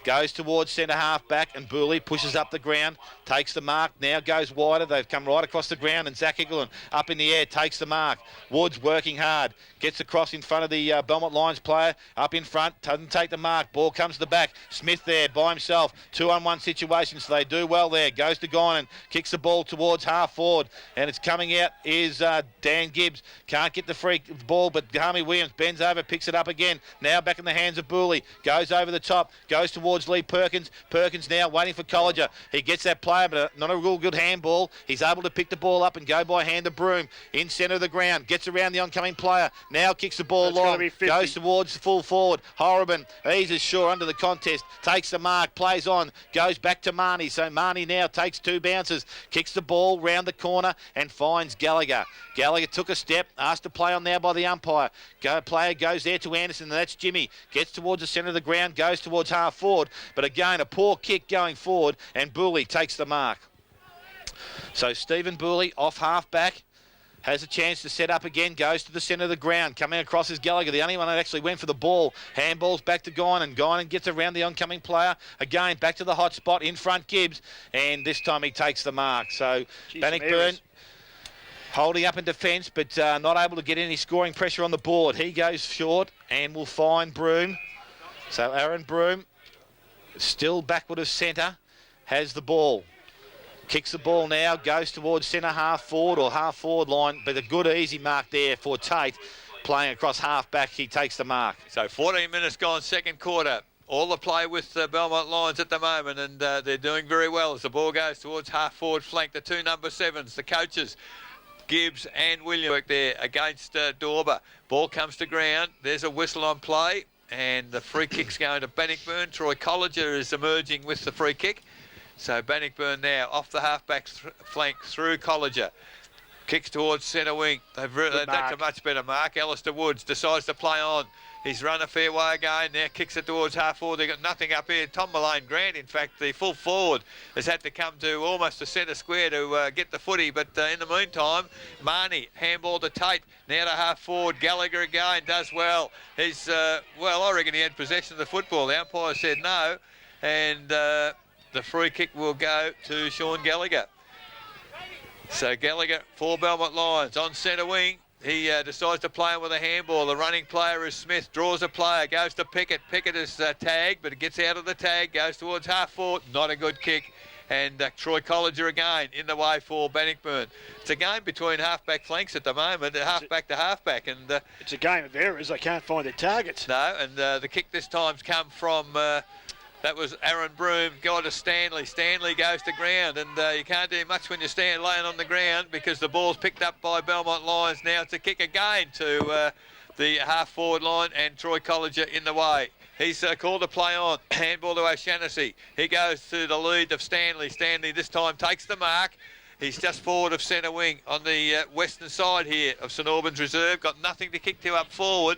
Goes towards centre half back, and Booley pushes up the ground, takes the mark, now goes wider. They've come right across the ground, and Zach Hickleton up in the air takes the mark. Woods working hard, gets across in front of the Belmont Lions player, up in front, doesn't take the mark. Ball comes to the back. Smith there by himself, 2-on-1 situation, so they do well there. Goes to Guinan, kicks the ball towards half forward, and it's coming out is Dan Gibbs. Can't get the free ball, but Harmy Williams bends over, picks it up again. Now back in the hands of Booley, goes over the top, goes towards Lee Perkins. Perkins now waiting for Colliger. He gets that player, but not a real good handball. He's able to pick the ball up and go by hand to Broome in centre of the ground. Gets around the oncoming player. Now kicks the ball long. Goes towards the full forward. Horriban eases sure under the contest. Takes the mark. Plays on. Goes back to Marnie. So Marnie now takes 2 bounces. Kicks the ball round the corner and finds Gallagher. Gallagher took a step. Asked to play on now by the umpire. Player goes there to Anderson, and that's Jimmy. Gets towards the centre of the ground. Goes towards half forward. But again, a poor kick going forward, and Booley takes the mark. So Stephen Booley off half back. Has a chance to set up again, goes to the centre of the ground. Coming across is Gallagher, the only one that actually went for the ball. Handballs back to Guinan. Guinan gets around the oncoming player. Again, back to the hot spot in front, Gibbs. And this time he takes the mark. So Bannnockburn holding up in defence, but not able to get any scoring pressure on the board. He goes short and will find Broome. So Aaron Broome, still backward of centre, has the ball. Kicks the ball now, goes towards centre half forward or half forward line, but a good easy mark there for Tate. Playing across half back, he takes the mark. So 14 minutes gone, second quarter. All the play with the Belmont Lions at the moment, and they're doing very well as the ball goes towards half forward flank. The 2 number 7s, the coaches, Gibbs and William, work there against Dorber. Ball comes to ground. There's a whistle on play, and the free kick's going to Bannnockburn. Troy Colliger is emerging with the free kick. So Bannnockburn now off the half-back flank through Colliger. Kicks towards centre wing. That's a much better mark. Alistair Woods decides to play on. He's run a fair way again. Now kicks it towards half forward. They've got nothing up here. Tom Malone Grant, in fact, the full forward, has had to come to almost the centre square to get the footy. But in the meantime, Marnie, handball to Tate. Now to half forward. Gallagher again does well. He's, well, I reckon he had possession of the football. The umpire said no. And the free kick will go to Sean Gallagher. So Gallagher for Belmont Lions on centre wing. He decides to play him with a handball. The running player is Smith, draws a player, goes to Pickett. Pickett is tagged, but it gets out of the tag, goes towards half forward. Not a good kick. And Troy Colliger again in the way for Bannnockburn. It's a game between half-back flanks at the moment, half-back to half-back. And it's a game of errors. They can't find their targets. No, and the kick this time's come from... that was Aaron Broome, guy to Stanley. Stanley goes to ground, and you can't do much when you stand laying on the ground because the ball's picked up by Belmont Lions. Now it's a kick again to the half-forward line, and Troy Colliger in the way. He's called to play on. Handball to O'Shannessy. He goes to the lead of Stanley. Stanley this time takes the mark. He's just forward of centre wing on the western side here of St Albans Reserve. Got nothing to kick to up forward.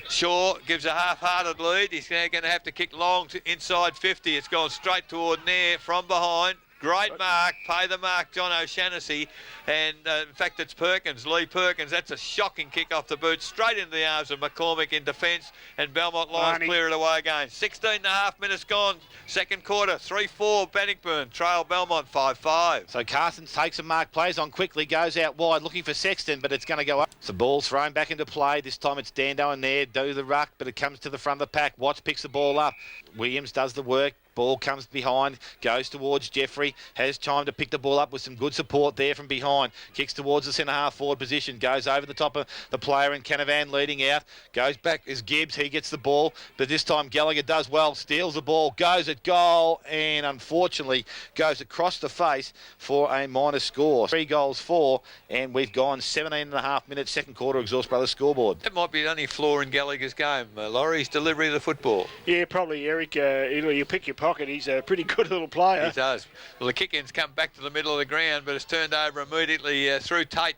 Shaw gives a half-hearted lead. He's now going to have to kick long to inside 50. It's gone straight toward Nair from behind. Great mark, pay the mark, John O'Shannessy. And in fact, it's Perkins, Lee Perkins. That's a shocking kick off the boot, straight into the arms of McCormick in defence. And Belmont Lions clear it away again. 16 and a half minutes gone, second quarter, 3-4 Bannnockburn, trail Belmont 5-5. So Carson takes a mark, plays on quickly, goes out wide, looking for Sexton, but it's going to go up. So ball thrown back into play. This time it's Dando and there, do the ruck, but it comes to the front of the pack. Watts picks the ball up. Williams does the work. Ball comes behind, goes towards Jeffrey, has time to pick the ball up with some good support there from behind. Kicks towards the centre-half forward position, goes over the top of the player and Canavan leading out. Goes back as Gibbs, he gets the ball, but this time Gallagher does well, steals the ball, goes at goal, and unfortunately goes across the face for a minus score. 3 goals, 4, and we've gone 17.5 minutes, second quarter, Exhaust Brothers scoreboard. That might be the only flaw in Gallagher's game, Laurie's delivery of the football. Yeah, probably, Eric. You pick your pocket. He's a pretty good little player. He does. Well, the kick-in's come back to the middle of the ground, but it's turned over immediately through Tate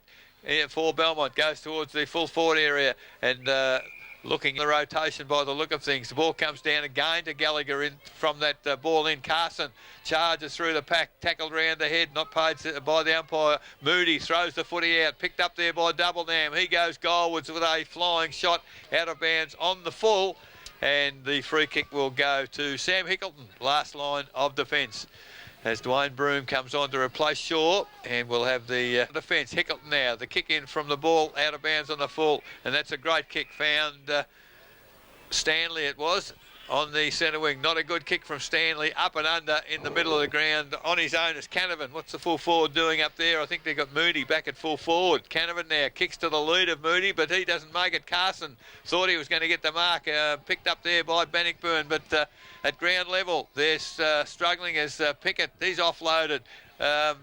for Belmont. Goes towards the full forward area and looking at the rotation by the look of things. The ball comes down again to Gallagher in from that ball in. Carson charges through the pack, tackled round the head, not paid by the umpire. Moody throws the footy out, picked up there by Doubledam. He goes goalwards with a flying shot out of bounds on the full. And the free kick will go to Sam Hickleton, last line of defence. As Dwayne Broom comes on to replace Shaw, and we'll have the defence. Hickleton now, the kick in from the ball, out of bounds on the full, and that's a great kick. Found Stanley, it was, on the centre wing. Not a good kick from Stanley, up and under in the middle of the ground. On his own is Canavan. What's the full forward doing up there? I think they've got Moody back at full forward. Canavan now kicks to the lead of Moody, but he doesn't make it. Carson thought he was going to get the mark, picked up there by Bannockburn, but at ground level, they're struggling as Pickett, he's offloaded.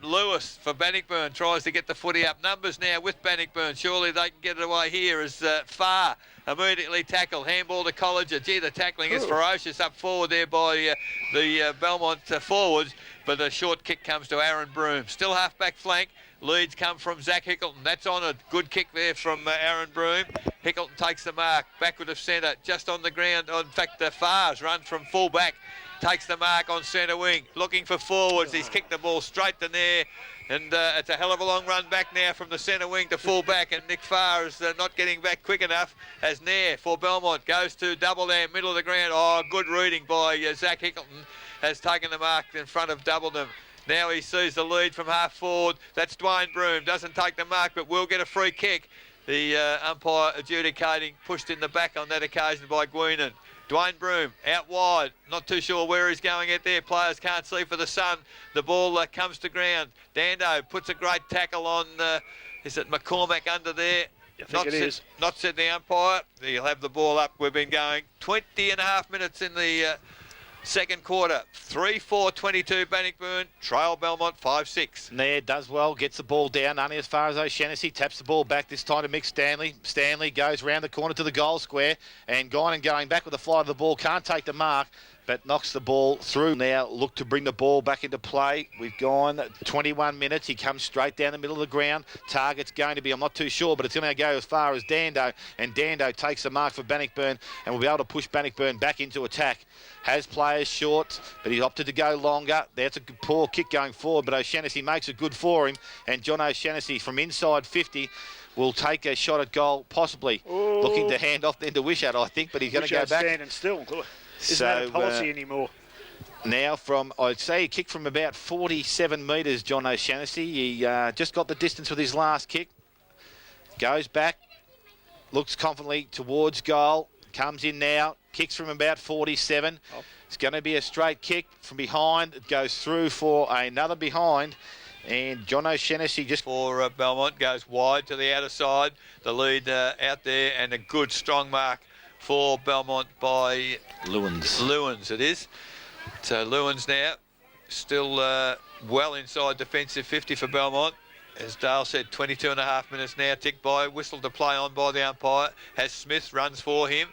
Lewis for Bannockburn tries to get the footy up. Numbers now with Bannockburn. Surely they can get it away here as Farr immediately tackled. Handball to Collinger. Gee, the tackling is ferocious up forward there by the Belmont forwards, but a short kick comes to Aaron Broom. Still half-back flank. Leads come from Zach Hickleton. That's on a good kick there from Aaron Broom. Hickleton takes the mark. Backward of centre, just on the ground. In fact, Farr's run from full back. Takes the mark on centre wing, looking for forwards. He's kicked the ball straight to Nair, and it's a hell of a long run back now from the centre wing to full back, and Nick Farr is not getting back quick enough as Nair for Belmont goes to Doubledam, middle of the ground. Oh, good reading by Zach Hickleton, has taken the mark in front of Doubledam. Now he sees the lead from half forward. That's Dwayne Broom, doesn't take the mark, but will get a free kick. The umpire adjudicating, pushed in the back on that occasion by Guinan. Dwayne Broom out wide, not too sure where he's going at there. Players can't see for the sun. The ball comes to ground. Dando puts a great tackle on, is it McCormack under there? I think it is. Not said the umpire. He'll have the ball up. We've been going 20.5 minutes in the second quarter. 3-4-22 Bannockburn, trail Belmont 5-6. Nair does well, gets the ball down, only as far as O'Shannessy, taps the ball back this time to Mick Stanley. Stanley goes round the corner to the goal square and going back with the flight of the ball, can't take the mark, but knocks the ball through. Now look to bring the ball back into play. We've gone 21 minutes. He comes straight down the middle of the ground. Target's going to be, I'm not too sure, but it's going to go as far as Dando, and Dando takes the mark for Bannockburn and will be able to push Bannockburn back into attack. Has players short, but he opted to go longer. That's a poor kick going forward, but O'Shannessy makes it good for him, and John O'Shannessy from inside 50 will take a shot at goal, possibly. Ooh. Looking to hand off then to Wishart, I think, but he's going to go back. Standing still. Isn't that a policy anymore? Now from, I'd say, he kicked from about 47 metres, John O'Shannessy. He just got the distance with his last kick. Goes back, looks confidently towards goal, comes in now, kicks from about 47. Oh. It's going to be a straight kick from behind. It goes through for another behind. And John O'Shannessy just... For Belmont, goes wide to the outer side. The lead out there, and a good strong mark for Belmont by... Lewins, it is. So Lewins now, still well inside defensive 50 for Belmont. As Dale said, 22.5 minutes now ticked by. Whistle to play on by the umpire. Has Smith, runs for him.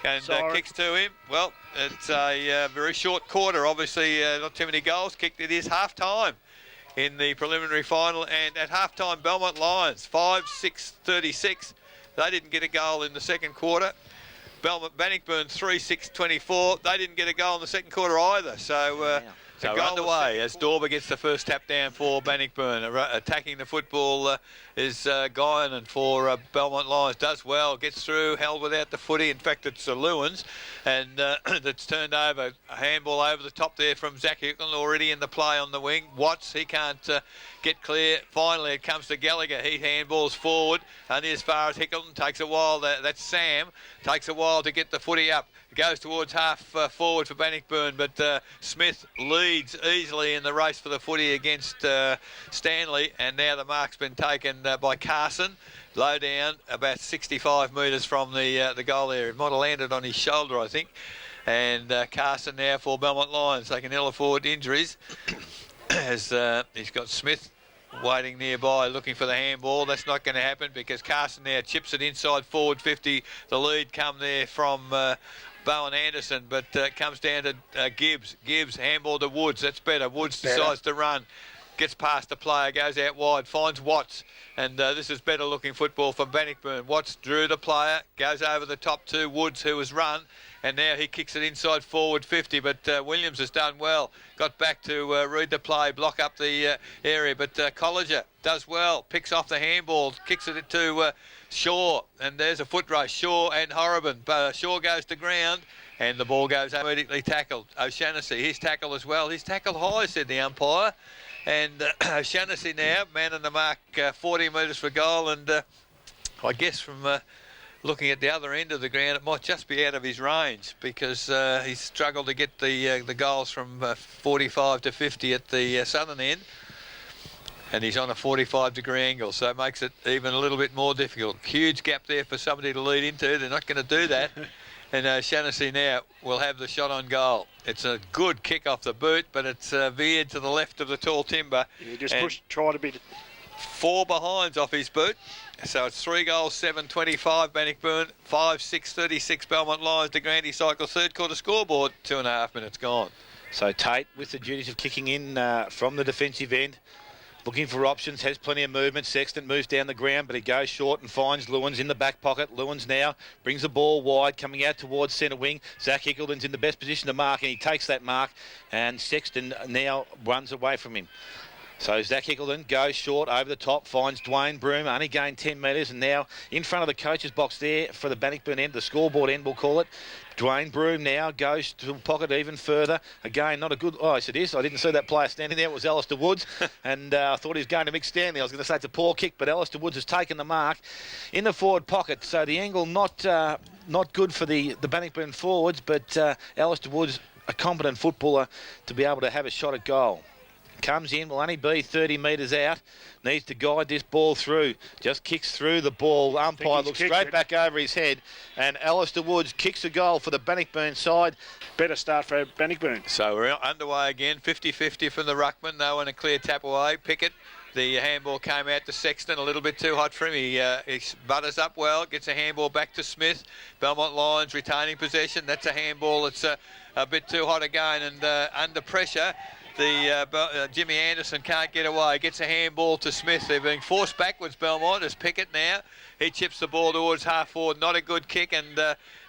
And kicks to him. Well, it's a very short quarter. Obviously, not too many goals kicked. It is half-time in the preliminary final. And at half-time, Belmont Lions, 5-6-36. They didn't get a goal in the second quarter. Bannockburn 3-6-24. They didn't get a goal in the second quarter either. So so underway as Dorber gets the first tap down for Bannockburn. Attacking the football is Guyan, and for Belmont Lions does well, gets through, held without the footy. In fact, it's Lewins, and that's turned over. A handball over the top there from Zach Hickleton, already in the play on the wing. Watts, he can't get clear. Finally, it comes to Gallagher. He handballs forward, only as far as Hickleton. Takes a while. That's Sam. Takes a while to get the footy up. goes towards half forward for Bannockburn, but Smith leads easily in the race for the footy against Stanley, and now the mark's been taken by Carson. Low down, about 65 metres from the goal area. It might have landed on his shoulder, I think. And Carson now for Belmont Lions. They can ill afford injuries as he's got Smith waiting nearby looking for the handball. That's not going to happen because Carson now chips it inside forward 50. The lead come there from Bowen Anderson, but comes down to Gibbs. Gibbs handball to Woods. That's better. Woods decides to run. Gets past the player, goes out wide, finds Watts, and this is better looking football from Bannockburn. Watts drew the player, goes over the top to Woods, who has run, and now he kicks it inside forward 50, but Williams has done well. Got back to read the play, block up the area, but Colliger does well, picks off the handball, kicks it to Shaw, and there's a foot race, Shaw and Horrobin. Shaw goes to ground, and the ball goes immediately tackled. O'Shannessy, his tackle as well. He's tackled high, said the umpire. And O'Shannessy now, man in the mark, 40 metres for goal, and I guess from looking at the other end of the ground, it might just be out of his range because he's struggled to get the goals from 45 to 50 at the southern end, and he's on a 45-degree angle, so it makes it even a little bit more difficult. Huge gap there for somebody to lead into. They're not going to do that. And O'Shannessy now will have the shot on goal. It's a good kick off the boot, but it's veered to the left of the tall timber. You just try to be 4 behinds off his boot. So it's 3 goals, 7-25 Bannockburn, 5-6-36 Belmont Lions to Grandy Cycle. Third quarter scoreboard, 2.5 minutes gone. So Tate with the duties of kicking in from the defensive end. Looking for options, has plenty of movement. Sexton moves down the ground, but he goes short and finds Lewins in the back pocket. Lewins now brings the ball wide, coming out towards centre wing. Zach Hickleton's in the best position to mark, and he takes that mark, and Sexton now runs away from him. So Zach Hickleton goes short over the top, finds Dwayne Broom, only gained 10 metres, and now in front of the coach's box there for the Bannockburn end, the scoreboard end we'll call it. Dwayne Broom now goes to the pocket even further. Again, not a good... Oh, yes, it is. I didn't see that player standing there. It was Alistair Woods. And I thought he was going to Mick Stanley. I was going to say it's a poor kick, but Alistair Woods has taken the mark in the forward pocket. So the angle not good for the Bannockburn forwards, but Alistair Woods, a competent footballer to be able to have a shot at goal. Comes in, will only be 30 metres out. Needs to guide this ball through. Just kicks through the ball. Umpire looks straight back over his head. And Alistair Woods kicks a goal for the Bannockburn side. better start for Bannockburn. So we're underway again. 50-50 from the ruckman. No one a clear tap away. Pickett. The handball came out to Sexton, a little bit too hot for him. He butters up well, gets a handball back to Smith. Belmont Lions retaining possession. That's a handball that's a bit too hot again, and under pressure, Jimmy Anderson can't get away. Gets a handball to Smith. They're being forced backwards, Belmont, as Pickett now. He chips the ball towards half forward. Not a good kick, and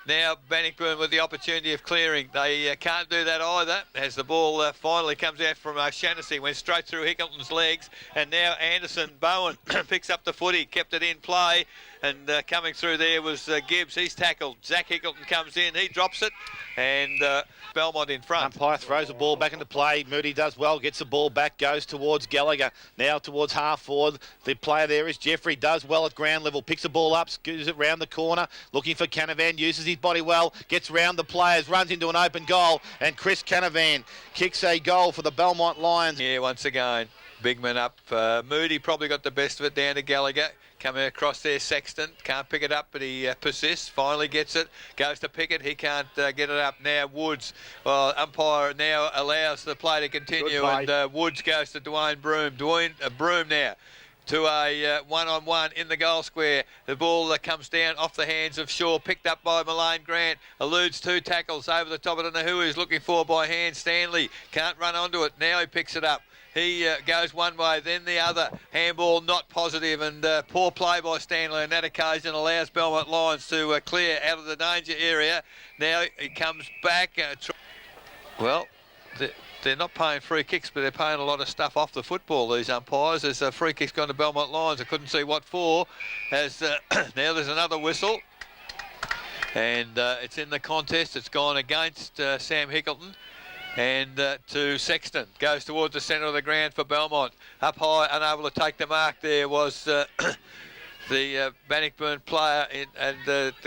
now Bannockburn with the opportunity of clearing. They can't do that either, as the ball finally comes out from O'Shannessy. Went straight through Hickleton's legs, and now Anderson Bowen picks up the footy, kept it in play, and coming through there was Gibbs. He's tackled. Zach Hickleton comes in, he drops it, and Belmont in front. Umpire throws the ball back into play. Moody does well, gets the ball back, goes towards Gallagher. Now towards half forward. The player there is Jeffrey, does well at ground level, picks the ball up, scoots it round the corner, looking for Canavan, uses his body well, gets round the players, runs into an open goal, and Chris Canavan kicks a goal for the Belmont Lions. Yeah, once again, big man up. Moody probably got the best of it down to Gallagher. Coming across there, Sexton can't pick it up, but he persists. Finally gets it. Goes to Pickett. He can't get it up. Now Woods. Well, umpire now allows the play to continue, and Woods goes to Dwayne Broom. Broom now to a one-on-one in the goal square. The ball comes down off the hands of Shaw, picked up by Mullane Grant. Eludes two tackles over the top. I don't know who he's looking for by hand. Stanley can't run onto it. Now he picks it up. He goes one way, then the other. Handball not positive, and poor play by Stanley on that occasion allows Belmont Lions to clear out of the danger area. Now he comes back. Well, they're not paying free kicks, but they're paying a lot of stuff off the football, these umpires. There's a free kick's gone to Belmont Lions. I couldn't see what for. As now there's another whistle, and it's in the contest. It's gone against Sam Hickleton. And to Sexton, goes towards the centre of the ground for Belmont. Up high, unable to take the mark there was the Bannnockburn player, and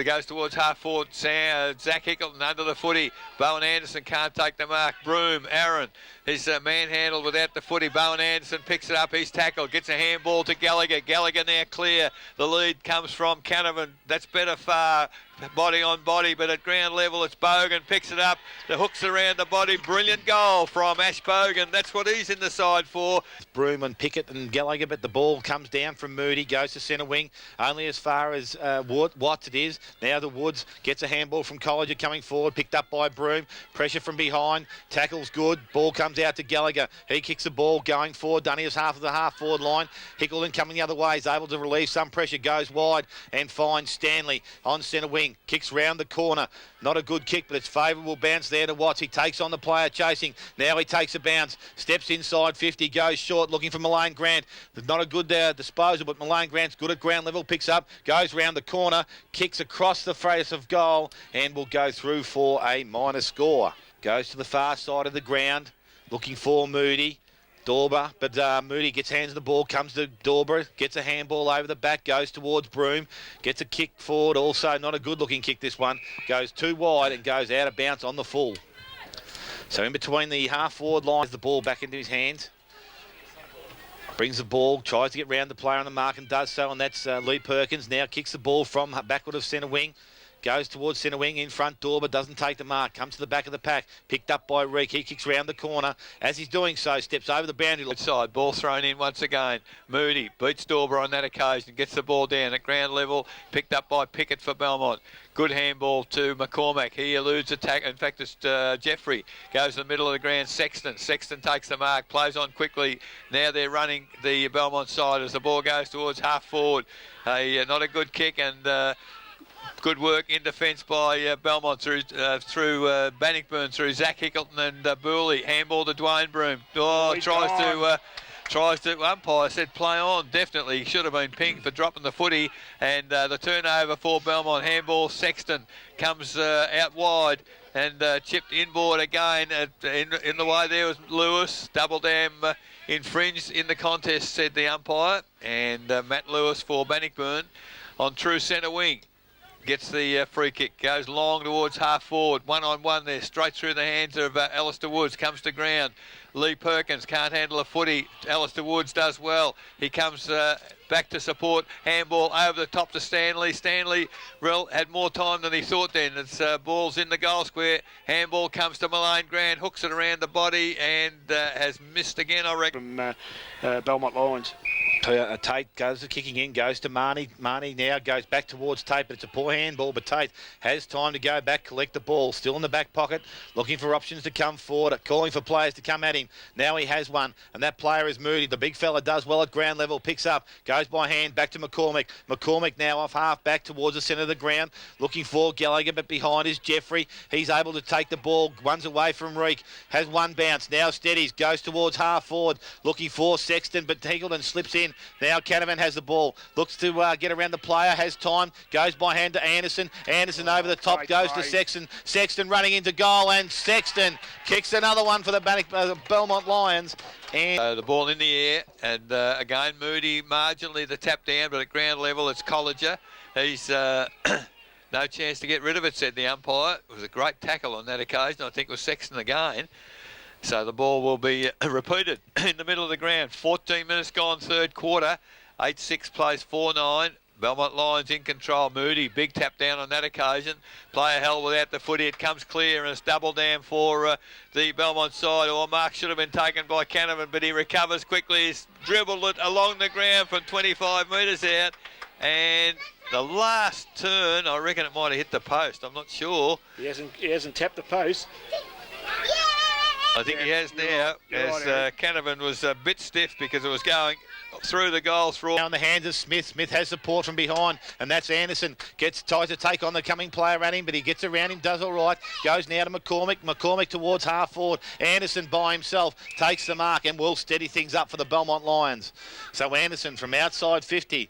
goes towards half forward. Zach Hickleton under the footy. Bowen Anderson can't take the mark. Broom, Aaron is manhandled without the footy. Bowen Anderson picks it up. He's tackled. Gets a handball to Gallagher. Gallagher now clear. The lead comes from Canavan. That's better far. Body on body, but at ground level it's Bogan, picks it up, the hooks around the body, brilliant goal from Ash Bogan. That's what he's in the side for. Broom and Pickett and Gallagher, but the ball comes down from Moody, goes to centre wing, only as far as Watts it is. Now the Woods gets a handball from Colliger coming forward, picked up by Broom, pressure from behind, tackles good, ball comes out to Gallagher. He kicks the ball going forward, done his half of the half forward line. Hickleton coming the other way, is able to relieve some pressure, goes wide and finds Stanley on centre wing. Kicks round the corner. Not a good kick, but it's favourable bounce there to Watts. He takes on the player chasing. Now he takes a bounce. Steps inside 50. Goes short looking for Malane Grant. Not a good disposal, but Malane Grant's good at ground level. Picks up. Goes round the corner. Kicks across the face of goal and will go through for a minor score. Goes to the far side of the ground. Looking for Moody. Dorber, but Moody gets hands on the ball, comes to Dorber, gets a handball over the back, goes towards Broom, gets a kick forward, also not a good looking kick this one, goes too wide and goes out of bounds on the full. So in between the half forward line, the ball back into his hands. Brings the ball, tries to get round the player on the mark and does so, and that's Lee Perkins. Now kicks the ball from backward of centre wing. Goes towards centre wing, in front, Dorber doesn't take the mark, comes to the back of the pack, picked up by Reek, he kicks round the corner, as he's doing so, steps over the boundary. Side, ball thrown in once again, Moody beats Dorber on that occasion, gets the ball down at ground level, picked up by Pickett for Belmont. Good handball to McCormack, he eludes attack, in fact it's Jeffrey, goes to the middle of the ground, Sexton takes the mark, plays on quickly, now they're running the Belmont side as the ball goes towards half forward, not a good kick and good work in defence by Belmont through Bannnockburn, through Zach Hickleton and Booley. Handball to Dwayne Broom. Tries to umpire said play on. Definitely should have been pinged for dropping the footy. And the turnover for Belmont. Handball Sexton comes out wide and chipped inboard again. In the way there was Lewis. Double Dam infringed in the contest, said the umpire. And Matt Lewis for Bannnockburn on true centre wing. Gets the free kick, goes long towards half forward, one-on-one there, straight through the hands of Alistair Woods, comes to ground. Lee Perkins can't handle a footy, Alistair Woods does well. He comes back to support, handball over the top to Stanley. Stanley had more time than he thought then. It's ball's in the goal square, handball comes to Malane Grant, hooks it around the body and has missed again, I reckon. From Belmont Lions. Tate goes to kicking in, goes to Marnie. Marnie now goes back towards Tate, but it's a poor handball. But Tate has time to go back, collect the ball. Still in the back pocket, looking for options to come forward, calling for players to come at him. Now he has one, and that player is Moody. The big fella does well at ground level, picks up, goes by hand, back to McCormack. McCormack now off half, back towards the centre of the ground, looking for Gallagher, but behind is Jeffrey. He's able to take the ball, runs away from Reek, has one bounce, now steadies, goes towards half forward, looking for Sexton, but Hickleton slips in. Now Canavan has the ball, looks to get around the player, has time, goes by hand to Anderson. Anderson over the top, goes to Sexton. Sexton running into goal, and Sexton kicks another one for the Belmont Lions. And the ball in the air, and again Moody marginally the tap down, but at ground level it's Colliger. He's no chance to get rid of it, said the umpire. It was a great tackle on that occasion. I think it was Sexton again. So the ball will be repeated in the middle of the ground. 14 minutes gone, third quarter. 8-6 plays 4-9. Belmont Lions in control. Moody, big tap down on that occasion. Player held without the footy. It comes clear and it's double down for the Belmont side. Or mark should have been taken by Canavan, but he recovers quickly. He's dribbled it along the ground from 25 metres out. And the last turn, I reckon it might have hit the post. I'm not sure. He hasn't tapped the post. I think he has now, as Canavan was a bit stiff because it was going through the goal through. Now in the hands of Smith. Smith has support from behind, and that's Anderson. Tries to take on the coming player at him, but he gets around him, does all right. Goes now to McCormack. McCormack towards half forward. Anderson by himself takes the mark and will steady things up for the Belmont Lions. So Anderson from outside 50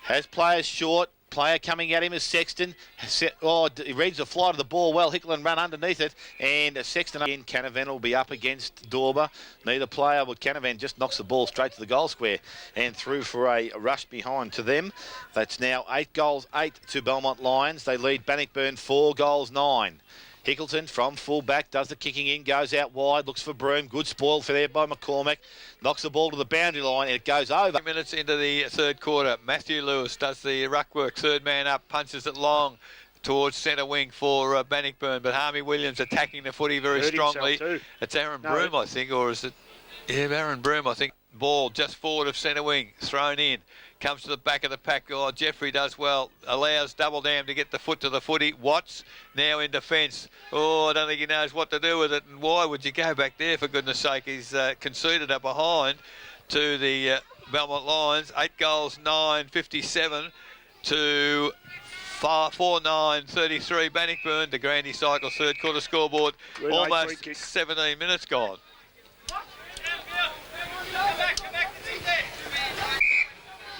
has players short. Player coming at him is Sexton. He reads the flight of the ball well. Hickland run underneath it. And Sexton again. Canavan will be up against Dorber. Neither player, but Canavan just knocks the ball straight to the goal square and through for a rush behind to them. That's now 8 goals, 8 to Belmont Lions. They lead Bannockburn 4 goals, 9. Hickleton from full back does the kicking in, goes out wide, looks for Broom. Good spoil for there by McCormick. Knocks the ball to the boundary line and it goes over. 2 minutes into the third quarter, Matthew Lewis does the ruck work, third man up, punches it long towards centre wing for Bannockburn, but Harmy Williams attacking the footy very strongly. It's Aaron Broom, I think, or is it? Yeah, Aaron Broom, I think. Ball just forward of centre wing, thrown in. Comes to the back of the pack. Oh, Jeffrey does well. Allows Double Dam to get the foot to the footy. Watts now in defence. Oh, I don't think he knows what to do with it. And why would you go back there, for goodness sake? He's conceded a behind to the Belmont Lions. 8 goals, 9, 57 to 4-9, 33. Bannockburn to Grandy Cycle, third quarter scoreboard. Almost 17 minutes gone.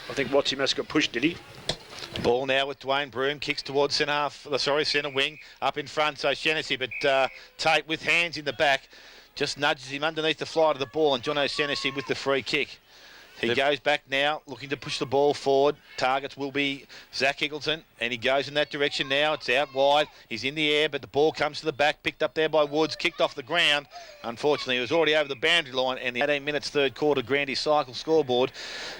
I think Watsy must have got pushed, did he? Ball now with Dwayne Broom, kicks towards centre wing, up in front, so Shaughnessy, but Tate with hands in the back, just nudges him underneath the flight of the ball, and John O'Shaughnessy with the free kick. He goes back now, looking to push the ball forward. Targets will be Zach Hickleton, and he goes in that direction now. It's out wide. He's in the air, but the ball comes to the back, picked up there by Woods, kicked off the ground. Unfortunately, it was already over the boundary line, and the 18 minutes third quarter Grandy Cycle scoreboard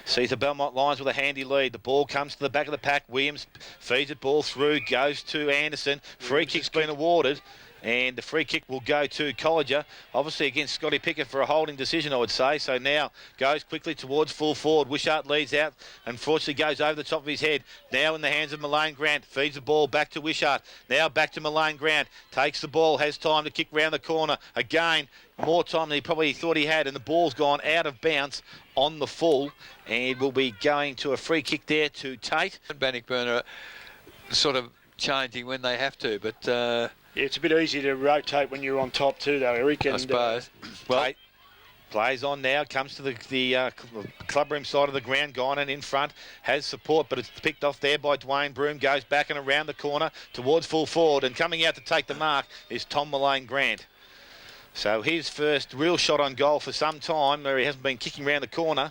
sees the Belmont Lions with a handy lead. The ball comes to the back of the pack. Williams feeds it ball through, goes to Anderson. Free kick's been awarded. And the free kick will go to Colliger, obviously against Scotty Pickett for a holding decision, I would say. So now goes quickly towards full forward. Wishart leads out, unfortunately goes over the top of his head. Now in the hands of Mullane Grant, feeds the ball back to Wishart. Now back to Mullane Grant, takes the ball, has time to kick round the corner. Again, more time than he probably thought he had, and the ball's gone out of bounds on the full. And will be going to a free kick there to Tate. Bannockburn are sort of changing when they have to, but... Yeah, it's a bit easy to rotate when you're on top too, though, Eric. And, I suppose. Well, Tate plays on now, comes to the clubroom side of the ground, gone and in front, has support, but it's picked off there by Dwayne Broom, goes back and around the corner towards full forward, and coming out to take the mark is Tom Mullane Grant. So his first real shot on goal for some time, where he hasn't been kicking around the corner.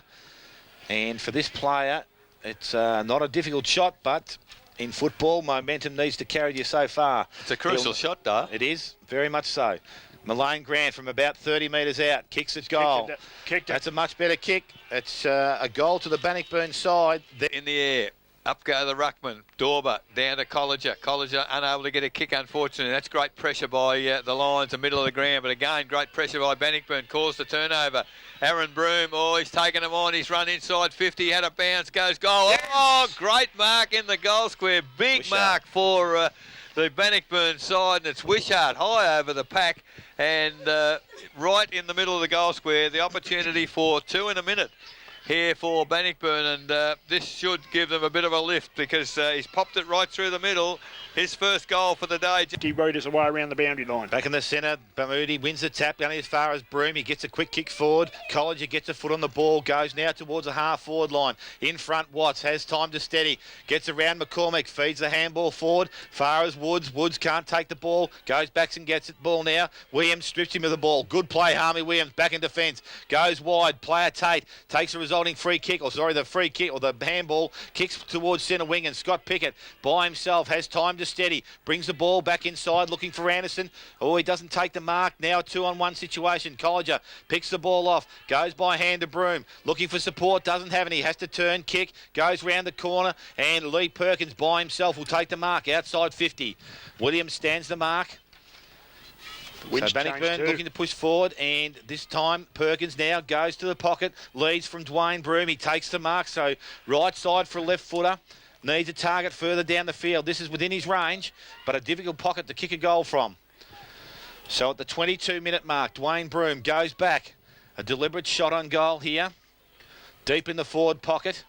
And for this player, it's not a difficult shot, but... in football, momentum needs to carry you so far. It's a crucial shot, though. It is, very much so. Mullane Grant from about 30 metres out, kicks it goal. Kicked it. That's a much better kick. It's a goal to the Bannockburn side. In the air. Up go the ruckman. Dorber down to Colliger. Colliger unable to get a kick, unfortunately. That's great pressure by the Lions, the middle of the ground. But again, great pressure by Bannockburn. Caused the turnover. Aaron Broom, he's taken him on. He's run inside 50. Had a bounce, goes goal. Yes! Oh, great mark in the goal square. Big Wishart mark for the Bannockburn side. And it's Wishart high over the pack. And right in the middle of the goal square, the opportunity for 2 in a minute here for Bannockburn, and this should give them a bit of a lift because he's popped it right through the middle. His first goal for the day. He rode his way around the boundary line. Back in the centre, Bamoudi wins the tap, only as far as Broom. He gets a quick kick forward. Colliger gets a foot on the ball, goes now towards the half-forward line. In front, Watts has time to steady. Gets around McCormick, feeds the handball forward. Far as Woods. Woods can't take the ball. Goes back and gets it ball now. Williams strips him of the ball. Good play, Harmy Williams, back in defence. Goes wide. Player Tate takes the resulting free kick, the free kick, or the handball, kicks towards centre wing, and Scott Pickett by himself has time to steady. Brings the ball back inside, looking for Anderson. Oh, he doesn't take the mark. Now a 2-on-1 situation. Colliger picks the ball off, goes by hand to Broom, looking for support, doesn't have any, has to turn, kick, goes round the corner, and Lee Perkins by himself will take the mark outside 50. Williams stands the mark. So Bannockburn looking to push forward, and this time Perkins now goes to the pocket, leads from Dwayne Broom. He takes the mark, so right side for a left footer. Needs a target further down the field. This is within his range, but a difficult pocket to kick a goal from. So at the 22-minute mark, Dwayne Broom goes back. A deliberate shot on goal here. Deep in the forward pocket.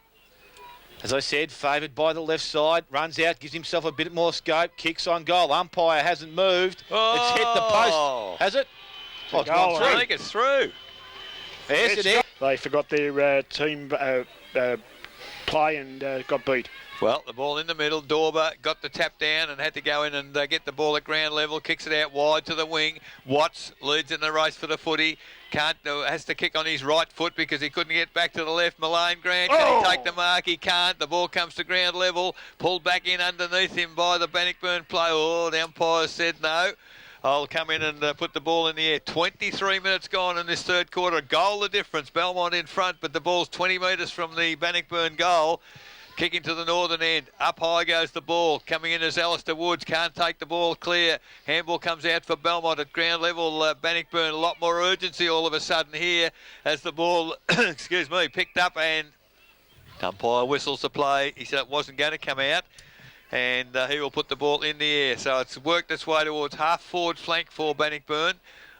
As I said, favoured by the left side. Runs out, gives himself a bit more scope. Kicks on goal. Umpire hasn't moved. Oh. It's hit the post. Has it? Oh, it's gone through. I think it's through. Yes, it is. They forgot their team play and got beat. Well, the ball in the middle. Dorber got the tap down and had to go in and get the ball at ground level. Kicks it out wide to the wing. Watts leads in the race for the footy. Has to kick on his right foot because he couldn't get back to the left. Mullane Grant, can he take the mark? He can't. The ball comes to ground level. Pulled back in underneath him by the Bannockburn play. Oh, the umpire said no. I'll come in and put the ball in the air. 23 minutes gone in this third quarter. A goal the difference. Belmont in front, but the ball's 20 metres from the Bannockburn goal. Kicking to the northern end. Up high goes the ball. Coming in is Alistair Woods. Can't take the ball clear. Handball comes out for Belmont at ground level. Bannockburn, a lot more urgency all of a sudden here as the ball, excuse me, picked up, and umpire whistles the play. He said it wasn't going to come out, and he will put the ball in the air. So it's worked its way towards half forward flank for Bannockburn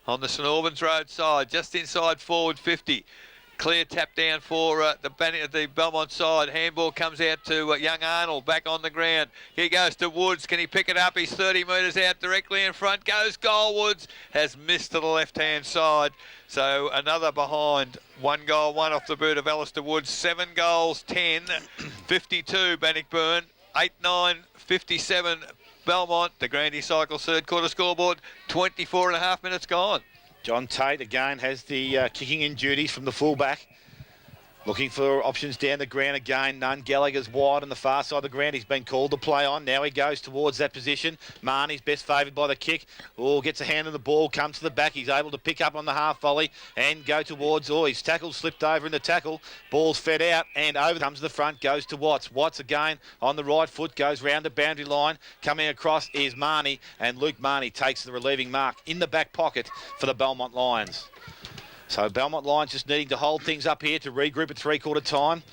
on the St Albans Road side, just inside forward 50. Clear tap down for the Belmont side. Handball comes out to young Arnold, back on the ground. He goes to Woods. Can he pick it up? He's 30 metres out, directly in front. Goes goal. Woods has missed to the left-hand side. So another behind. 1 goal, 1 off the boot of Alistair Woods. 7 goals, 10, 52 Bannockburn. 8-9, 57 Belmont. The Grandy Cycles third quarter scoreboard. 24 and a half minutes gone. John Tate again has the kicking in duties from the fullback. Looking for options down the ground again. None. Gallagher's wide on the far side of the ground. He's been called to play on. Now he goes towards that position. Marnie's best favoured by the kick. Oh, gets a hand on the ball, comes to the back. He's able to pick up on the half volley and go towards. Oh, his tackle slipped over in the tackle. Ball's fed out and over comes to the front. Goes to Watts. Watts again on the right foot. Goes round the boundary line. Coming across is Marnie, and Luke Marnie takes the relieving mark in the back pocket for the Belmont Lions. So Belmont Lions just needing to hold things up here to regroup at three-quarter time.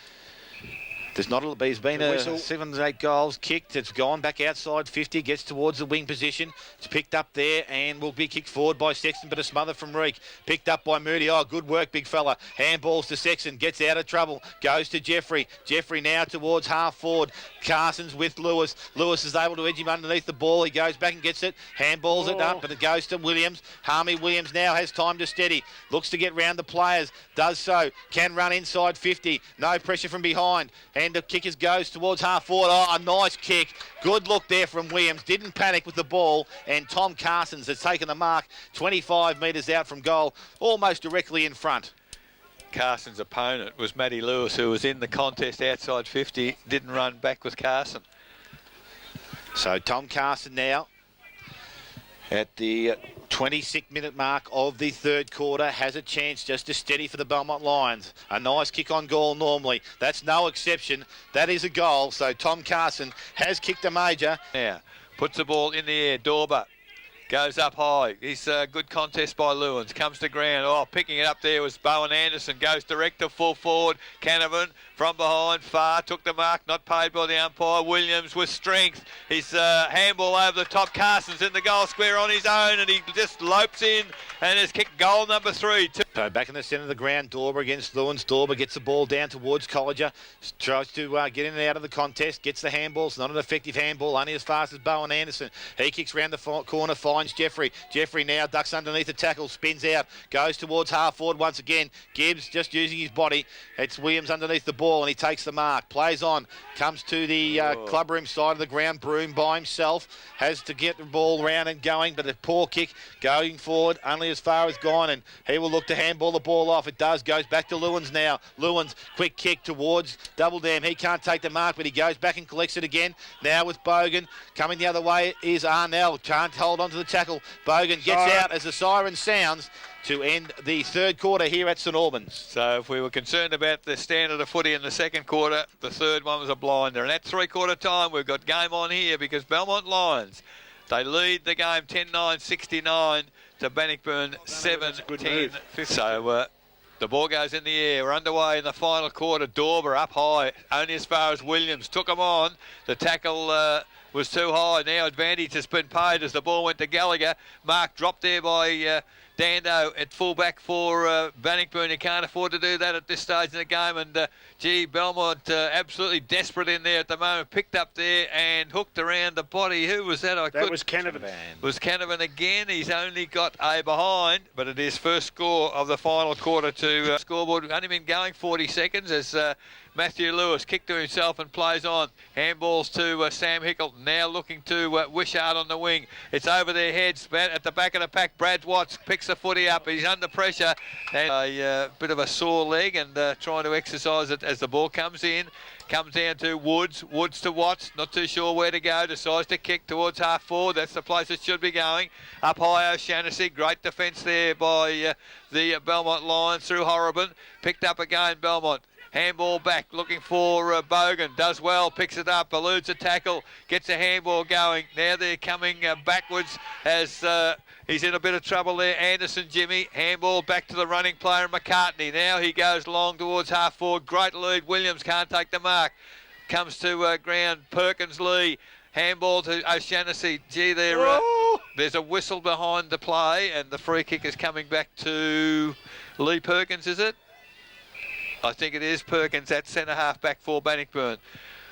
There's been a 7 or 8 goals kicked. It's gone back outside 50, gets towards the wing position. It's picked up there and will be kicked forward by Sexton, but a smother from Reek. Picked up by Moody. Oh, good work, big fella. Handballs to Sexton, gets out of trouble. Goes to Jeffrey. Jeffrey now towards half forward. Carson's with Lewis. Lewis is able to edge him underneath the ball. He goes back and gets it. Handballs it up, but it goes to Williams. Harmy Williams now has time to steady. Looks to get round the players. Does so. Can run inside 50. No pressure from behind. And the kickers goes towards half forward. Oh, a nice kick. Good look there from Williams. Didn't panic with the ball. And Tom Carsons has taken the mark 25 metres out from goal, almost directly in front. Carson's opponent was Matty Lewis, who was in the contest outside 50. Didn't run back with Carson. So Tom Carson now at the 26-minute mark of the third quarter has a chance just to steady for the Belmont Lions. A nice kick on goal normally. That's no exception. That is a goal. So Tom Carson has kicked a major. Now, puts the ball in the air. Dorber goes up high. He's a good contest by Lewins. Comes to ground. Oh, picking it up there was Bowen Anderson. Goes direct to full forward. Canavan from behind. Far took the mark. Not paid by the umpire. Williams with strength. His handball over the top. Carson's in the goal square on his own, and he just lopes in and has kicked goal number 3. So back in the centre of the ground, Dorber against Lewins. Dorber gets the ball down towards Colliger. Tries to get in and out of the contest. Gets the handball. It's not an effective handball. Only as fast as Bowen Anderson. He kicks round the corner. Finds Jeffrey. Jeffrey now ducks underneath the tackle. Spins out. Goes towards half forward once again. Gibbs just using his body. It's Williams underneath the ball, and he takes the mark. Plays on. Comes to the clubroom side of the ground. Broom by himself. Has to get the ball round and going, but a poor kick going forward. Only as far as gone, and he will look to handball the ball off. It does. Goes back to Lewins now. Lewins, quick kick towards Double Dam. He can't take the mark, but he goes back and collects it again. Now with Bogan. Coming the other way is Arnell. Can't hold on to the tackle. Bogan gets out as the siren sounds to end the third quarter here at St Albans. So if we were concerned about the standard of footy in the second quarter, the third one was a blinder. And at three-quarter time, we've got game on here because Belmont Lions, they lead the game 10-9, 69 to Bannockburn 7-10. So the ball goes in the air. We're underway in the final quarter. Dorber up high, only as far as Williams. Took him on. The tackle was too high. Now advantage has been paid as the ball went to Gallagher. Mark dropped there by Dando at fullback for Bannockburn. You can't afford to do that at this stage in the game. And, Belmont absolutely desperate in there at the moment. Picked up there and hooked around the body. Who was that? That was Canavan. Was Canavan again. He's only got a behind, but it is first score of the final quarter to scoreboard. Only been going 40 seconds as Matthew Lewis, kick to himself and plays on. Handballs to Sam Hickleton, now looking to Wishart on the wing. It's over their heads at the back of the pack. Brad Watts picks the footy up. He's under pressure and a bit of a sore leg and trying to exercise it as the ball comes in. Comes down to Woods to Watts, not too sure where to go, decides to kick towards half forward. That's the place it should be going. Up high O'Shannessy, great defence there by the Belmont Lions through Horriban. Picked up again Belmont. Handball back, looking for Bogan. Does well, picks it up, eludes a tackle, gets a handball going. Now they're coming backwards as he's in a bit of trouble there. Anderson, Jimmy. Handball back to the running player, McCartney. Now he goes long towards half forward. Great lead. Williams can't take the mark. Comes to ground. Perkins Lee. Handball to O'Shannessy. Gee, there's a whistle behind the play, and the free kick is coming back to Lee Perkins, is it? I think it is Perkins at centre half back for Bannockburn.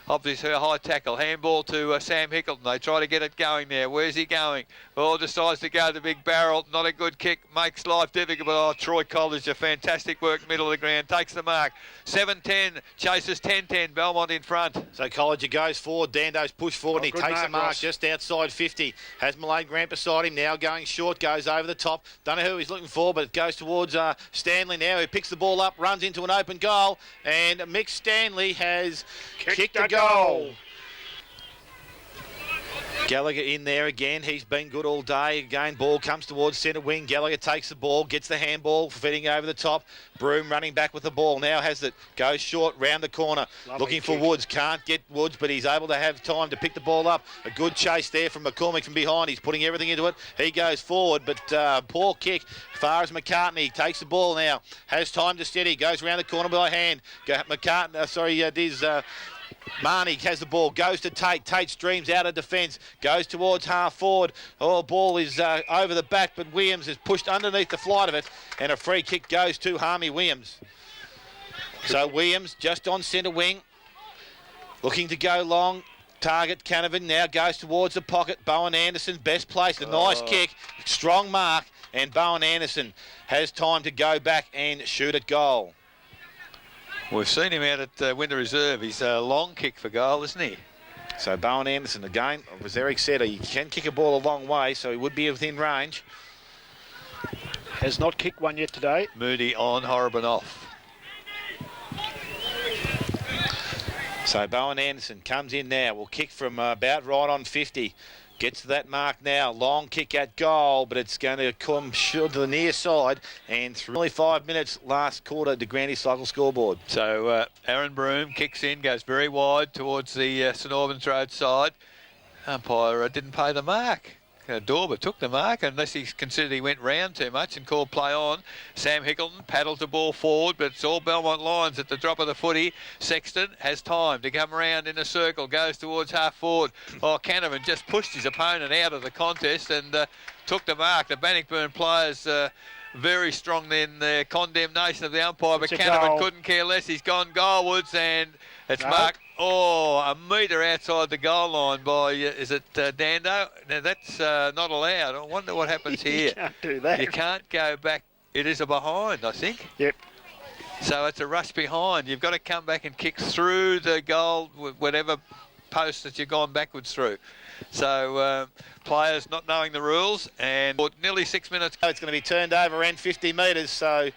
Obviously a high tackle. Handball to Sam Hickleton. They try to get it going there. Where's he going? Oh, decides to go to the big barrel. Not a good kick. Makes life difficult. But Troy College, a fantastic work middle of the ground. Takes the mark. 7-10. Chases 10-10. Belmont in front. So College goes forward. Dando's pushed forward and he takes the mark Ross. just outside 50. Has Malone Grant beside him. Now going short. Goes over the top. Don't know who he's looking for, but it goes towards Stanley now. He picks the ball up. Runs into an open goal. And Mick Stanley has kicked a goal. Gallagher in there again. He's been good all day. Again, ball comes towards centre wing. Gallagher takes the ball, gets the handball, fitting over the top. Broom running back with the ball. Now has it. Goes short, round the corner. Looking for Woods. Can't get Woods, but he's able to have time to pick the ball up. A good chase there from McCormick from behind. He's putting everything into it. He goes forward, but poor kick. As far as McCartney takes the ball now. Has time to steady. Goes round the corner by hand. Marnie has the ball, goes to Tate. Tate streams out of defence, goes towards half forward. Oh, ball is over the back, but Williams is pushed underneath the flight of it, and a free kick goes to Harmy Williams. So Williams just on centre wing, looking to go long. Target Canavan now goes towards the pocket. Bowen Anderson, best place. A nice kick, strong mark, and Bowen Anderson has time to go back and shoot at goal. We've seen him out at Winter Reserve. He's a long kick for goal, isn't he? So Bowen Anderson again, as Eric said, he can kick a ball a long way, so he would be within range. Has not kicked one yet today. Moody on, Horriban off. So Bowen Anderson comes in now. Will kick from about right on 50. Gets to that mark now. Long kick at goal, but it's going to come short to the near side. And through only 5 minutes, last quarter, de Grande cycle scoreboard. So Aaron Broom kicks in, goes very wide towards the St Albans Road side. Umpire didn't pay the mark. Dorber took the mark unless he considered he went round too much and called play on. Sam Hickleton paddles the ball forward, but it's all Belmont Lions at the drop of the footy. Sexton has time to come around in a circle, goes towards half forward. Oh, Canavan just pushed his opponent out of the contest and took the mark. The Bannockburn players very strong in their condemnation of the umpire, but Canavan couldn't care less. He's gone goalwards and it's marked. Oh, a metre outside the goal line by, is it Dando? Now, that's not allowed. I wonder what happens here. You can't do that. You can't go back. It is a behind, I think. Yep. So it's a rush behind. You've got to come back and kick through the goal, whatever post that you've gone backwards through. So players not knowing the rules, and for nearly 6 minutes. It's going to be turned over and 50 metres, so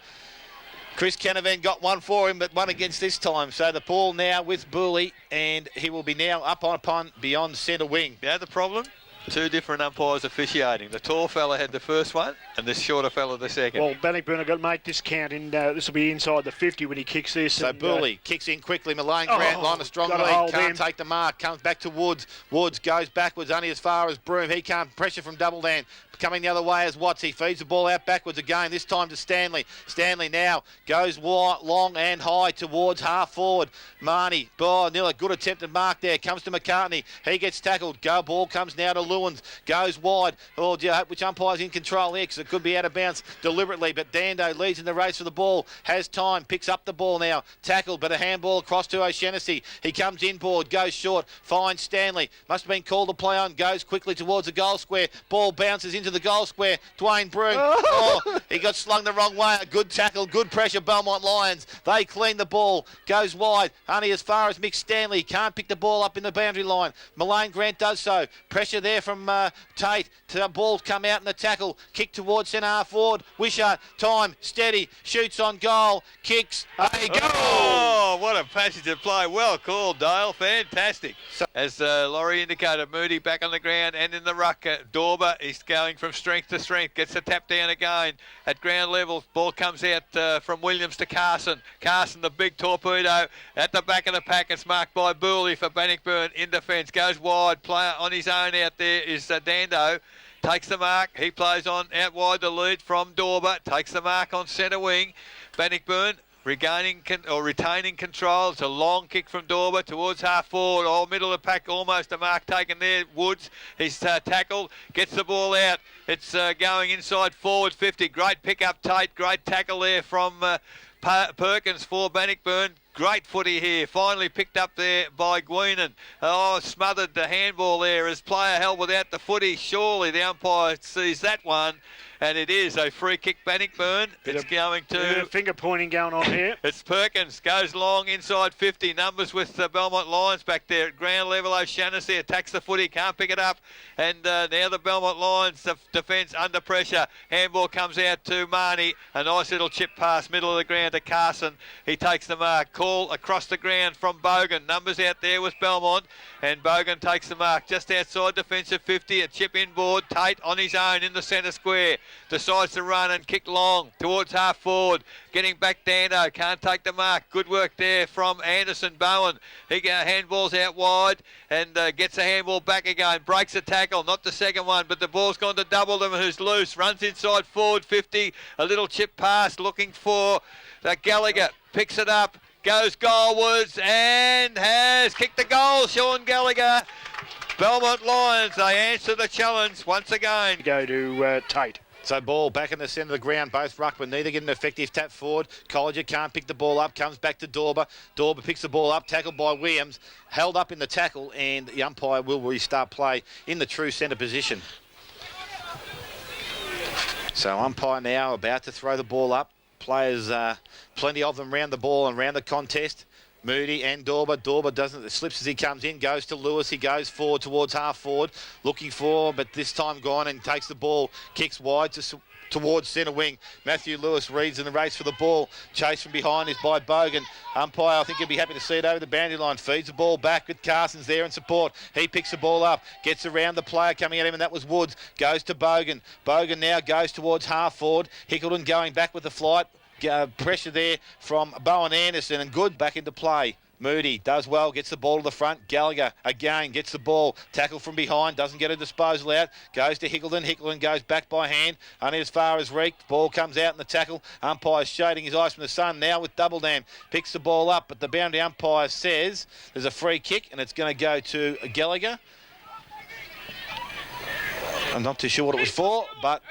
Chris Canavan got one for him, but one against this time. So the ball now with Booley, and he will be now up upon beyond centre wing. Yeah, the problem? Two different umpires officiating. The tall fella had the first one, and this shorter fella the second. Well, Bannockburn have got to make this count, and this will be inside the 50 when he kicks this. So Booley kicks in quickly. Malone Grant line a strong lead. Can't take the mark. Comes back to Woods. Woods goes backwards only as far as Broom. He can't pressure from double down. Coming the other way as Watts. He feeds the ball out backwards again, this time to Stanley. Stanley now goes long and high towards half forward. Marnie, nearly a good attempted mark there. Comes to McCartney. He gets tackled. Ball comes now to Lewins. Goes wide. Oh, do you hope which umpire's in control here? Because it could be out of bounds deliberately. But Dando leads in the race for the ball. Has time. Picks up the ball now. Tackled, but a handball across to O'Shannessy. He comes inboard. Goes short. Finds Stanley. Must have been called to play on. Goes quickly towards the goal square. Ball bounces into into the goal square. Dwayne Broom. Oh, he got slung the wrong way. A good tackle, good pressure. Belmont Lions. They clean the ball. Goes wide. Only as far as Mick Stanley. Can't pick the ball up in the boundary line. Mullane Grant does so. Pressure there from Tate. The ball come out in the tackle. Kick towards centre half forward. Wishart. Time. Steady. Shoots on goal. Kicks. A goal. Oh, what a passage of play. Well called, Dale. Fantastic. As Laurie indicated, Moody back on the ground and in the ruck. Dorber is going from strength to strength. Gets the tap down again at ground level. Ball comes out from Williams to Carson. Carson, the big torpedo at the back of the pack. It's marked by Booley for Bannockburn in defence. Goes wide. Player on his own out there is Dando. Takes the mark. He plays on out wide the lead from Dorber. Takes the mark on centre wing. Bannockburn retaining control. It's a long kick from Dorber towards half forward. Oh, middle of the pack, almost a mark taken there. Woods, he's tackled, gets the ball out. It's going inside forward 50. Great pick up, Tate. Great tackle there from Perkins for Bannockburn. Great footy here. Finally picked up there by Guinan. Oh, smothered the handball there as player held without the footy. Surely the umpire sees that one. And it is a free kick, Bannockburn. It's going to... finger pointing going on here. It's Perkins. Goes long inside 50. Numbers with the Belmont Lions back there at ground level. O'Shaughnessy attacks the footy. Can't pick it up. And now the Belmont Lions defence under pressure. Handball comes out to Marnie. A nice little chip pass middle of the ground to Carson. He takes the mark. Call across the ground from Bogan. Numbers out there with Belmont. And Bogan takes the mark just outside defensive 50. A chip inboard. Tate on his own in the centre square. Decides to run and kick long towards half forward. Getting back Dando. Can't take the mark. Good work there from Anderson Bowen. He handballs out wide and gets a handball back again. Breaks a tackle. Not the second one, but the ball's gone to double them. Who's loose. Runs inside forward 50. A little chip pass looking for Gallagher. Picks it up. Goes goalwards and has kicked the goal. Sean Gallagher. Belmont Lions, they answer the challenge once again. Go to Tate. So ball back in the centre of the ground, both ruckmen, neither get an effective tap forward. Colliger can't pick the ball up, comes back to Dorber. Dorber picks the ball up, tackled by Williams, held up in the tackle, and the umpire will restart play in the true centre position. So umpire now about to throw the ball up. Players, plenty of them round the ball and round the contest. Moody and Dorber. Dorber doesn't, slips as he comes in, goes to Lewis. He goes forward towards half forward, looking for, but this time gone and takes the ball, kicks wide towards centre wing. Matthew Lewis reads in the race for the ball. Chase from behind is by Bogan. Umpire, I think he'll be happy to see it over the boundary line. Feeds the ball back with Carson's there in support. He picks the ball up, gets around the player coming at him, and that was Woods. Goes to Bogan. Bogan now goes towards half forward. Hickleton going back with the flight. Pressure there from Bowen Anderson, and good back into play. Moody does well, gets the ball to the front. Gallagher again gets the ball. Tackle from behind, doesn't get a disposal out. Goes to Hickleton. Hickleton goes back by hand, only as far as Reek. Ball comes out in the tackle. Umpire shading his eyes from the sun now with Double Dam. Picks the ball up, but the boundary umpire says there's a free kick, and it's going to go to Gallagher. I'm not too sure what it was for, but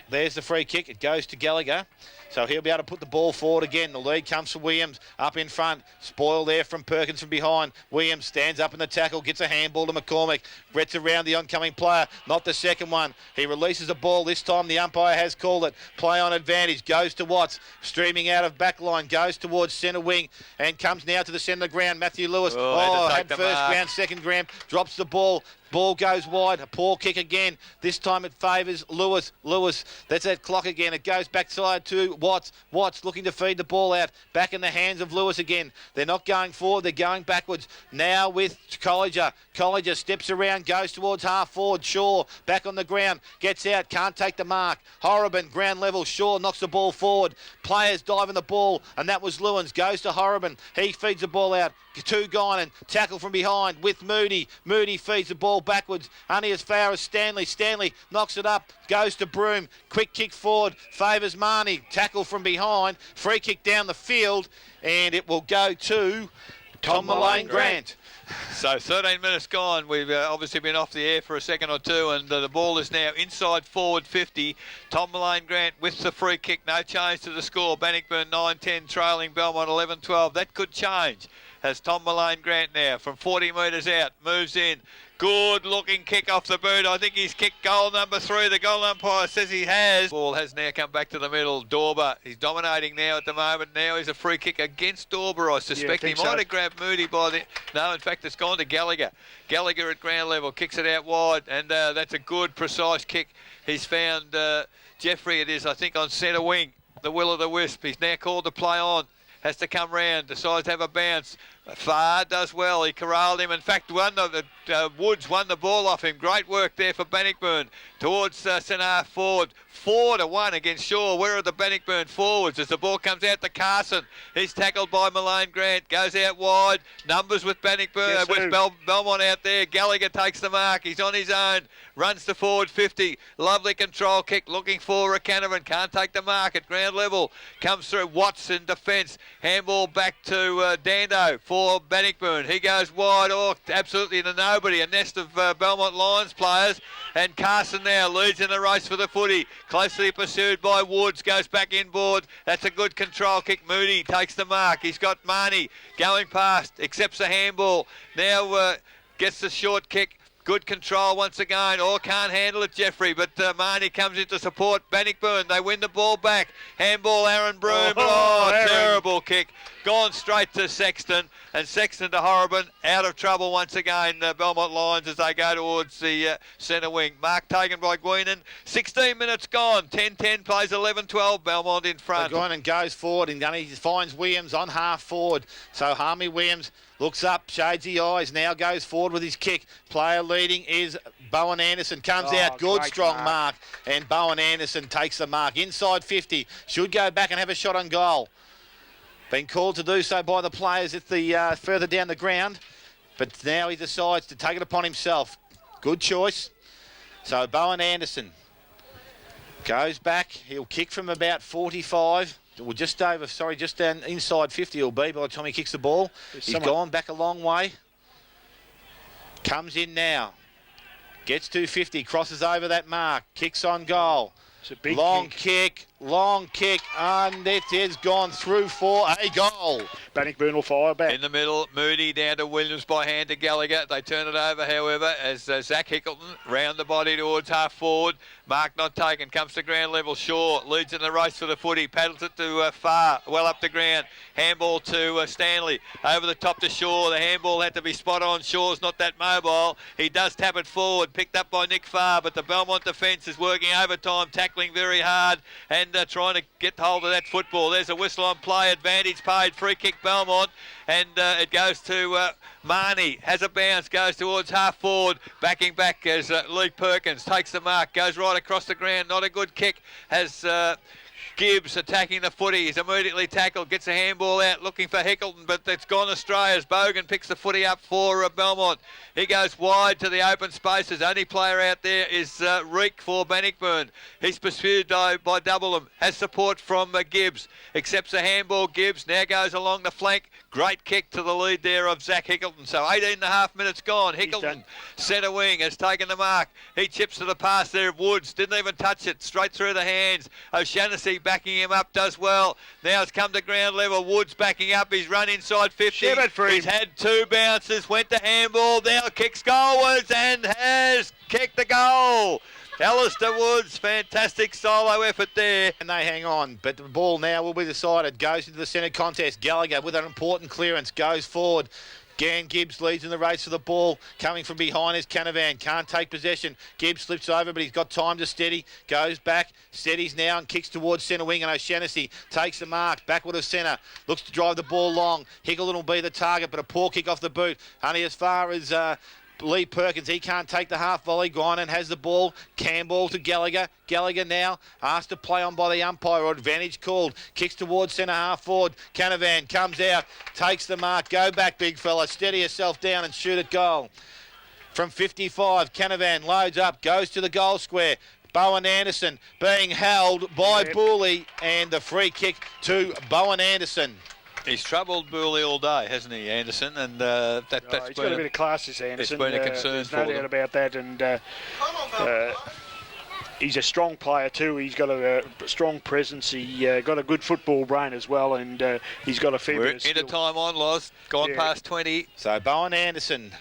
there's the free kick. It goes to Gallagher. So he'll be able to put the ball forward again. The lead comes from Williams up in front. Spoil there from Perkins from behind. Williams stands up in the tackle, gets a handball to McCormick. Gets around the oncoming player, not the second one. He releases the ball. This time the umpire has called it. Play on advantage. Goes to Watts. Streaming out of back line. Goes towards centre wing and comes now to the centre of the ground. Matthew Lewis. Had first ground, second ground. Drops the ball. Ball goes wide. A poor kick again. This time it favours Lewis. Lewis, that's that clock again. It goes backside to Watts. Watts looking to feed the ball out. Back in the hands of Lewis again. They're not going forward. They're going backwards. Now with Colliger. Colliger steps around, goes towards half forward. Shaw back on the ground. Gets out. Can't take the mark. Horrobin, ground level. Shaw knocks the ball forward. Players diving the ball. And that was Lewins. Goes to Horrobin. He feeds the ball out to Guinan. Tackle from behind with Moody. Moody feeds the ball backwards, only as far as Stanley. Stanley knocks it up, goes to Broom. Quick kick forward, favours Marnie. Tackle from behind, free kick down the field, and it will go to Tom Mullane Grant. So 13 minutes gone. We've obviously been off the air for a second or two, and the ball is now inside forward 50. Tom Mullane Grant with the free kick. No change to the score. Bannockburn 9-10 trailing Belmont 11-12. That could change as Tom Mullane Grant now from 40 metres out moves in. Good looking kick off the boot. I think he's kicked goal number 3. The goal umpire says he has. Ball has now come back to the middle. Dorber, he's dominating now at the moment. Now he's a free kick against Dorber, I suspect. He might have grabbed Moody by the... No, in fact, it's gone to Gallagher. Gallagher at ground level, kicks it out wide, and that's a good, precise kick. He's found Jeffrey, it is, I think, on centre wing. The will of the wisp. He's now called to play on. Has to come round, decides to have a bounce. Far does well. He corralled him. In fact, Woods won the ball off him. Great work there for Bannockburn towards centre half forward. 4-1 against Shaw. Where are the Bannockburn forwards as the ball comes out to Carson? He's tackled by Malone Grant. Goes out wide. Numbers with Bannockburn. With Belmont out there. Gallagher takes the mark. He's on his own. Runs to forward 50. Lovely control kick. Looking for Canavan. Can't take the mark at ground level. Comes through Watts in defence. Handball back to Dando for Bannockburn. He goes wide. Oh, absolutely to nobody. A nest of Belmont Lions players. And Carson now leads in the race for the footy. Closely pursued by Woods. Goes back inboard. That's a good control kick. Moody takes the mark. He's got Marnie going past. Accepts the handball. Now gets the short kick. Good control once again. Oh, can't handle it, Jeffrey. But Marnie comes in to support Bannockburn. They win the ball back. Handball, Aaron Broom. Oh, terrible kick. Gone straight to Sexton. And Sexton to Horriban. Out of trouble once again, Belmont Lions, as they go towards the centre wing. Mark taken by Guinan. 16 minutes gone. 10-10 plays 11-12. Belmont in front. Guinan goes forward and he finds Williams on half forward. So Harmy Williams looks up, shades the eyes, now goes forward with his kick. Player leading is Bowen Anderson. Comes out, good strong mark. And Bowen Anderson takes the mark. Inside 50, should go back and have a shot on goal. Been called to do so by the players at the further down the ground. But now he decides to take it upon himself. Good choice. So Bowen Anderson goes back. He'll kick from about 45. Well, just down inside 50 he'll be by the time he kicks the ball. He's gone back a long way. Comes in now. Gets to 50, crosses over that mark. Kicks on goal. It's a big long kick, and it has gone through for a goal. Bannockburn will fire back. In the middle, Moody down to Williams by hand to Gallagher. They turn it over, however, as Zach Hickleton round the body towards half forward. Mark not taken, comes to ground level. Shaw leads in the race for the footy, paddles it to Far, well up the ground. Handball to Stanley, over the top to Shaw. The handball had to be spot on. Shaw's not that mobile. He does tap it forward, picked up by Nick Farr, but the Belmont defence is working overtime, tackling very hard and trying to get hold of that football. There's a whistle on play, advantage paid, free kick Belmont, and it goes to Marnie. Has a bounce, goes towards half forward, backing back as Lee Perkins takes the mark, goes right across the ground. Not a good kick. Has Gibbs attacking the footy. He's immediately tackled, gets a handball out, looking for Hickleton, but it's gone astray as Bogan picks the footy up for Belmont. He goes wide to the open spaces. Only player out there is Reek for Bannockburn. He's pursued by Doubleham. Has support from Gibbs. Accepts a handball. Gibbs now goes along the flank. Great kick to the lead there of Zach Hickleton. So 18.5 minutes gone. Hickleton, centre wing, has taken the mark. He chips to the pass there of Woods. Didn't even touch it. Straight through the hands. O'Shaughnessy backing him up, does well. Now it's come to ground level. Woods backing up. He's run inside 50. He's had 2 bounces. Went to handball. Now kicks goalwards and has kicked the goal. Alistair Woods, fantastic solo effort there. And they hang on, but the ball now will be decided. Goes into the centre contest. Gallagher with an important clearance. Goes forward. Gan Gibbs leads in the race for the ball. Coming from behind is Canavan. Can't take possession. Gibbs slips over, but he's got time to steady. Goes back. Steadies now and kicks towards centre wing. And O'Shaughnessy takes the mark. Backward of centre. Looks to drive the ball long. Hickleton will be the target, but a poor kick off the boot. Only as far as Lee Perkins. He can't take the half volley. Guinan has the ball. Campbell to Gallagher. Gallagher now asked to play on by the umpire, or advantage called. Kicks towards centre half forward. Canavan comes out, takes the mark. Go back, big fella. Steady yourself down and shoot at goal. From 55, Canavan loads up, goes to the goal square. Bowen Anderson being held by Booley, and the free kick to Bowen Anderson. He's troubled Booley all day, hasn't he, Anderson? And that's he's got a bit of class, this Anderson. It's been a concern for them. There's no doubt about that. And he's a strong player too. He's got a strong presence. He got a good football brain as well, and he's got a fair bit of skill. Into time on, Loz. Gone past 20. So Bowen Anderson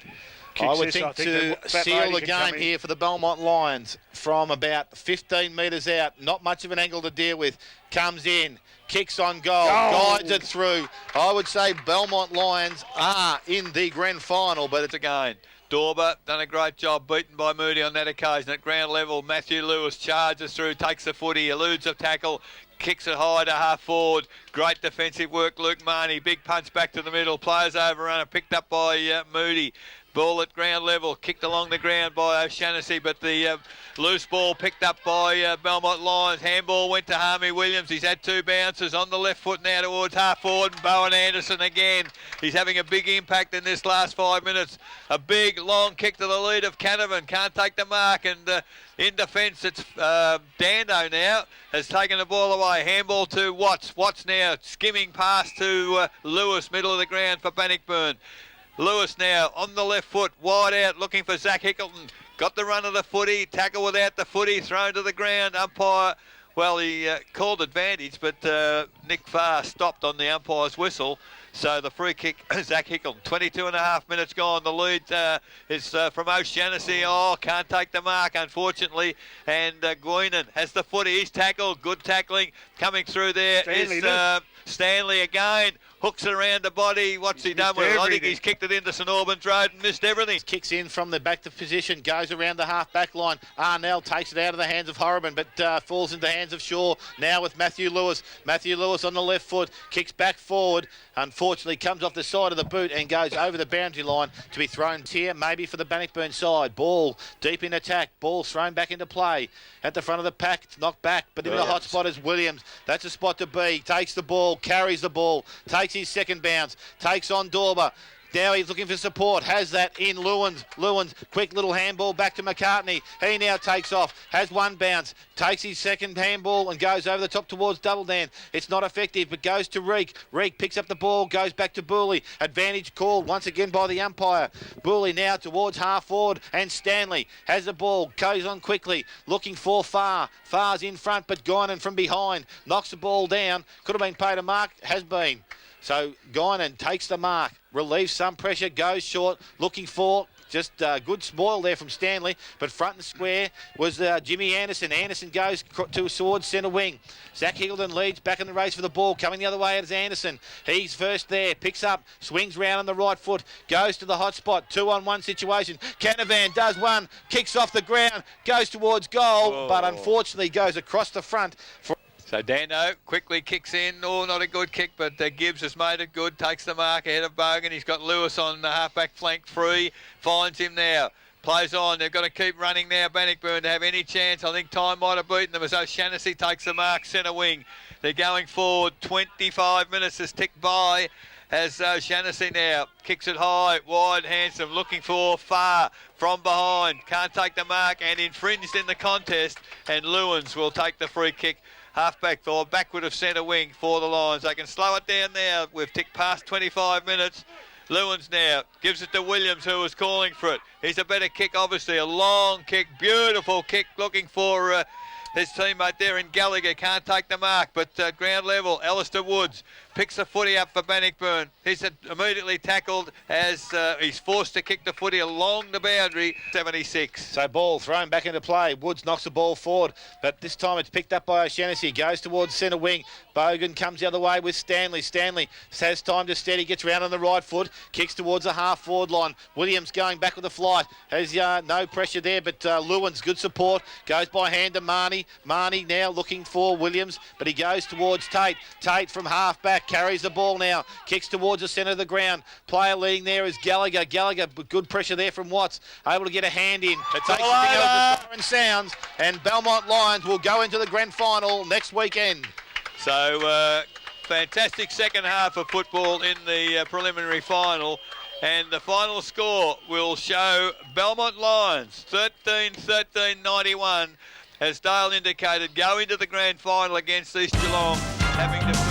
kicks I would this. think I think to the fat seal lady the can come game in. here for the Belmont Lions from about 15 metres out. Not much of an angle to deal with. Comes in, kicks on goal, guides it through. I would say Belmont Lions are in the grand final, but it's again. Dorber done a great job, beaten by Moody on that occasion. At ground level, Matthew Lewis charges through, takes the footy, eludes a tackle, kicks it high to half forward. Great defensive work, Luke Marnie. Big punch back to the middle. Players overrunner, picked up by Moody. Ball at ground level, kicked along the ground by O'Shannessy, but the loose ball picked up by Belmont Lions. Handball went to Harmy Williams. He's had two bounces on the left foot now towards half forward, and Bowen Anderson again. He's having a big impact in this last 5 minutes. A big long kick to the lead of Canavan. Can't take the mark, and in defence it's Dando now has taken the ball away. Handball to Watts. Watts now skimming past to Lewis, middle of the ground for Bannockburn. Lewis now on the left foot, wide out, looking for Zach Hickleton. Got the run of the footy, tackle without the footy, thrown to the ground. Umpire, well, he called advantage, but Nick Farr stopped on the umpire's whistle. So the free kick, Zach Hickleton, 22.5 minutes gone. The lead is from O'Shannessy. Oh, can't take the mark, unfortunately. And Guinan has the footy. He's tackled. Good tackling coming through there. Stanley again. Hooks it around the body. What's he done with it? I think he's kicked it into St Albans Road and missed everything. Kicks in from the back to position, goes around the half-back line. Arnell takes it out of the hands of Horriban, but falls into the hands of Shaw. Now with Matthew Lewis. Matthew Lewis on the left foot, kicks back forward. Unfortunately, comes off the side of the boot and goes over the boundary line to be thrown here, maybe for the Bannockburn side. Ball deep in attack. Ball thrown back into play. At the front of the pack, it's knocked back, but in the hot spot is Williams. That's a spot to be. Takes the ball, carries the ball, takes his second bounce, takes on Dorber. Now he's looking for support, has that in Lewins. Lewins, quick little handball back to McCartney. He now takes off, has one bounce, takes his second handball and goes over the top towards Double Dan. It's not effective, but goes to Reek. Reek picks up the ball, goes back to Booley. Advantage called once again by the umpire. Booley now towards half forward, and Stanley has the ball, goes on quickly, looking for Farr. Farr's in front, but Guinan from behind knocks the ball down. Could have been paid a mark, has been. So Guinan takes the mark, relieves some pressure, goes short, looking for just good spoil there from Stanley, but front and square was Jimmy Anderson. Anderson goes towards centre wing. Zach Higgleton leads back in the race for the ball, coming the other way as Anderson. He's first there, picks up, swings round on the right foot, goes to the hot spot, 2-on-1 situation. Canavan does one, kicks off the ground, goes towards goal, but unfortunately goes across the front. So Dando quickly kicks in. Oh, not a good kick, but Gibbs has made it good. Takes the mark ahead of Bogan. He's got Lewis on the half-back flank free. Finds him now. Plays on. They've got to keep running now, Bannockburn, to have any chance. I think time might have beaten them as O'Shannessy takes the mark, centre wing. They're going forward. 25 minutes has ticked by as O'Shannessy now kicks it high, wide, handsome, looking for Farr from behind. Can't take the mark and infringed in the contest, and Lewins will take the free kick. Half-back or backward of centre wing for the Lions. They can slow it down now. We've ticked past 25 minutes. Lewins now gives it to Williams, who was calling for it. He's a better kick, obviously. A long kick, beautiful kick, looking for his teammate there in Gallagher. Can't take the mark, but ground level, Alistair Woods picks the footy up for Bannockburn. He's immediately tackled as he's forced to kick the footy along the boundary, 76. So ball thrown back into play. Woods knocks the ball forward, but this time it's picked up by O'Shannessy. Goes towards centre wing. Bogan comes the other way with Stanley. Stanley has time to steady, gets round on the right foot, kicks towards the half-forward line. Williams going back with the flight. Has no pressure there, but Lewins, good support. Goes by hand to Marnie. Marnie now looking for Williams, but he goes towards Tate. Tate from half-back. Carries the ball now, kicks towards the centre of the ground. Player leading there is Gallagher. Gallagher, good pressure there from Watts, able to get a hand in. It takes the siren sounds, and Belmont Lions will go into the grand final next weekend. So fantastic second half of football in the preliminary final, and the final score will show Belmont Lions 13-13-91, as Dale indicated, go into the grand final against East Geelong, having to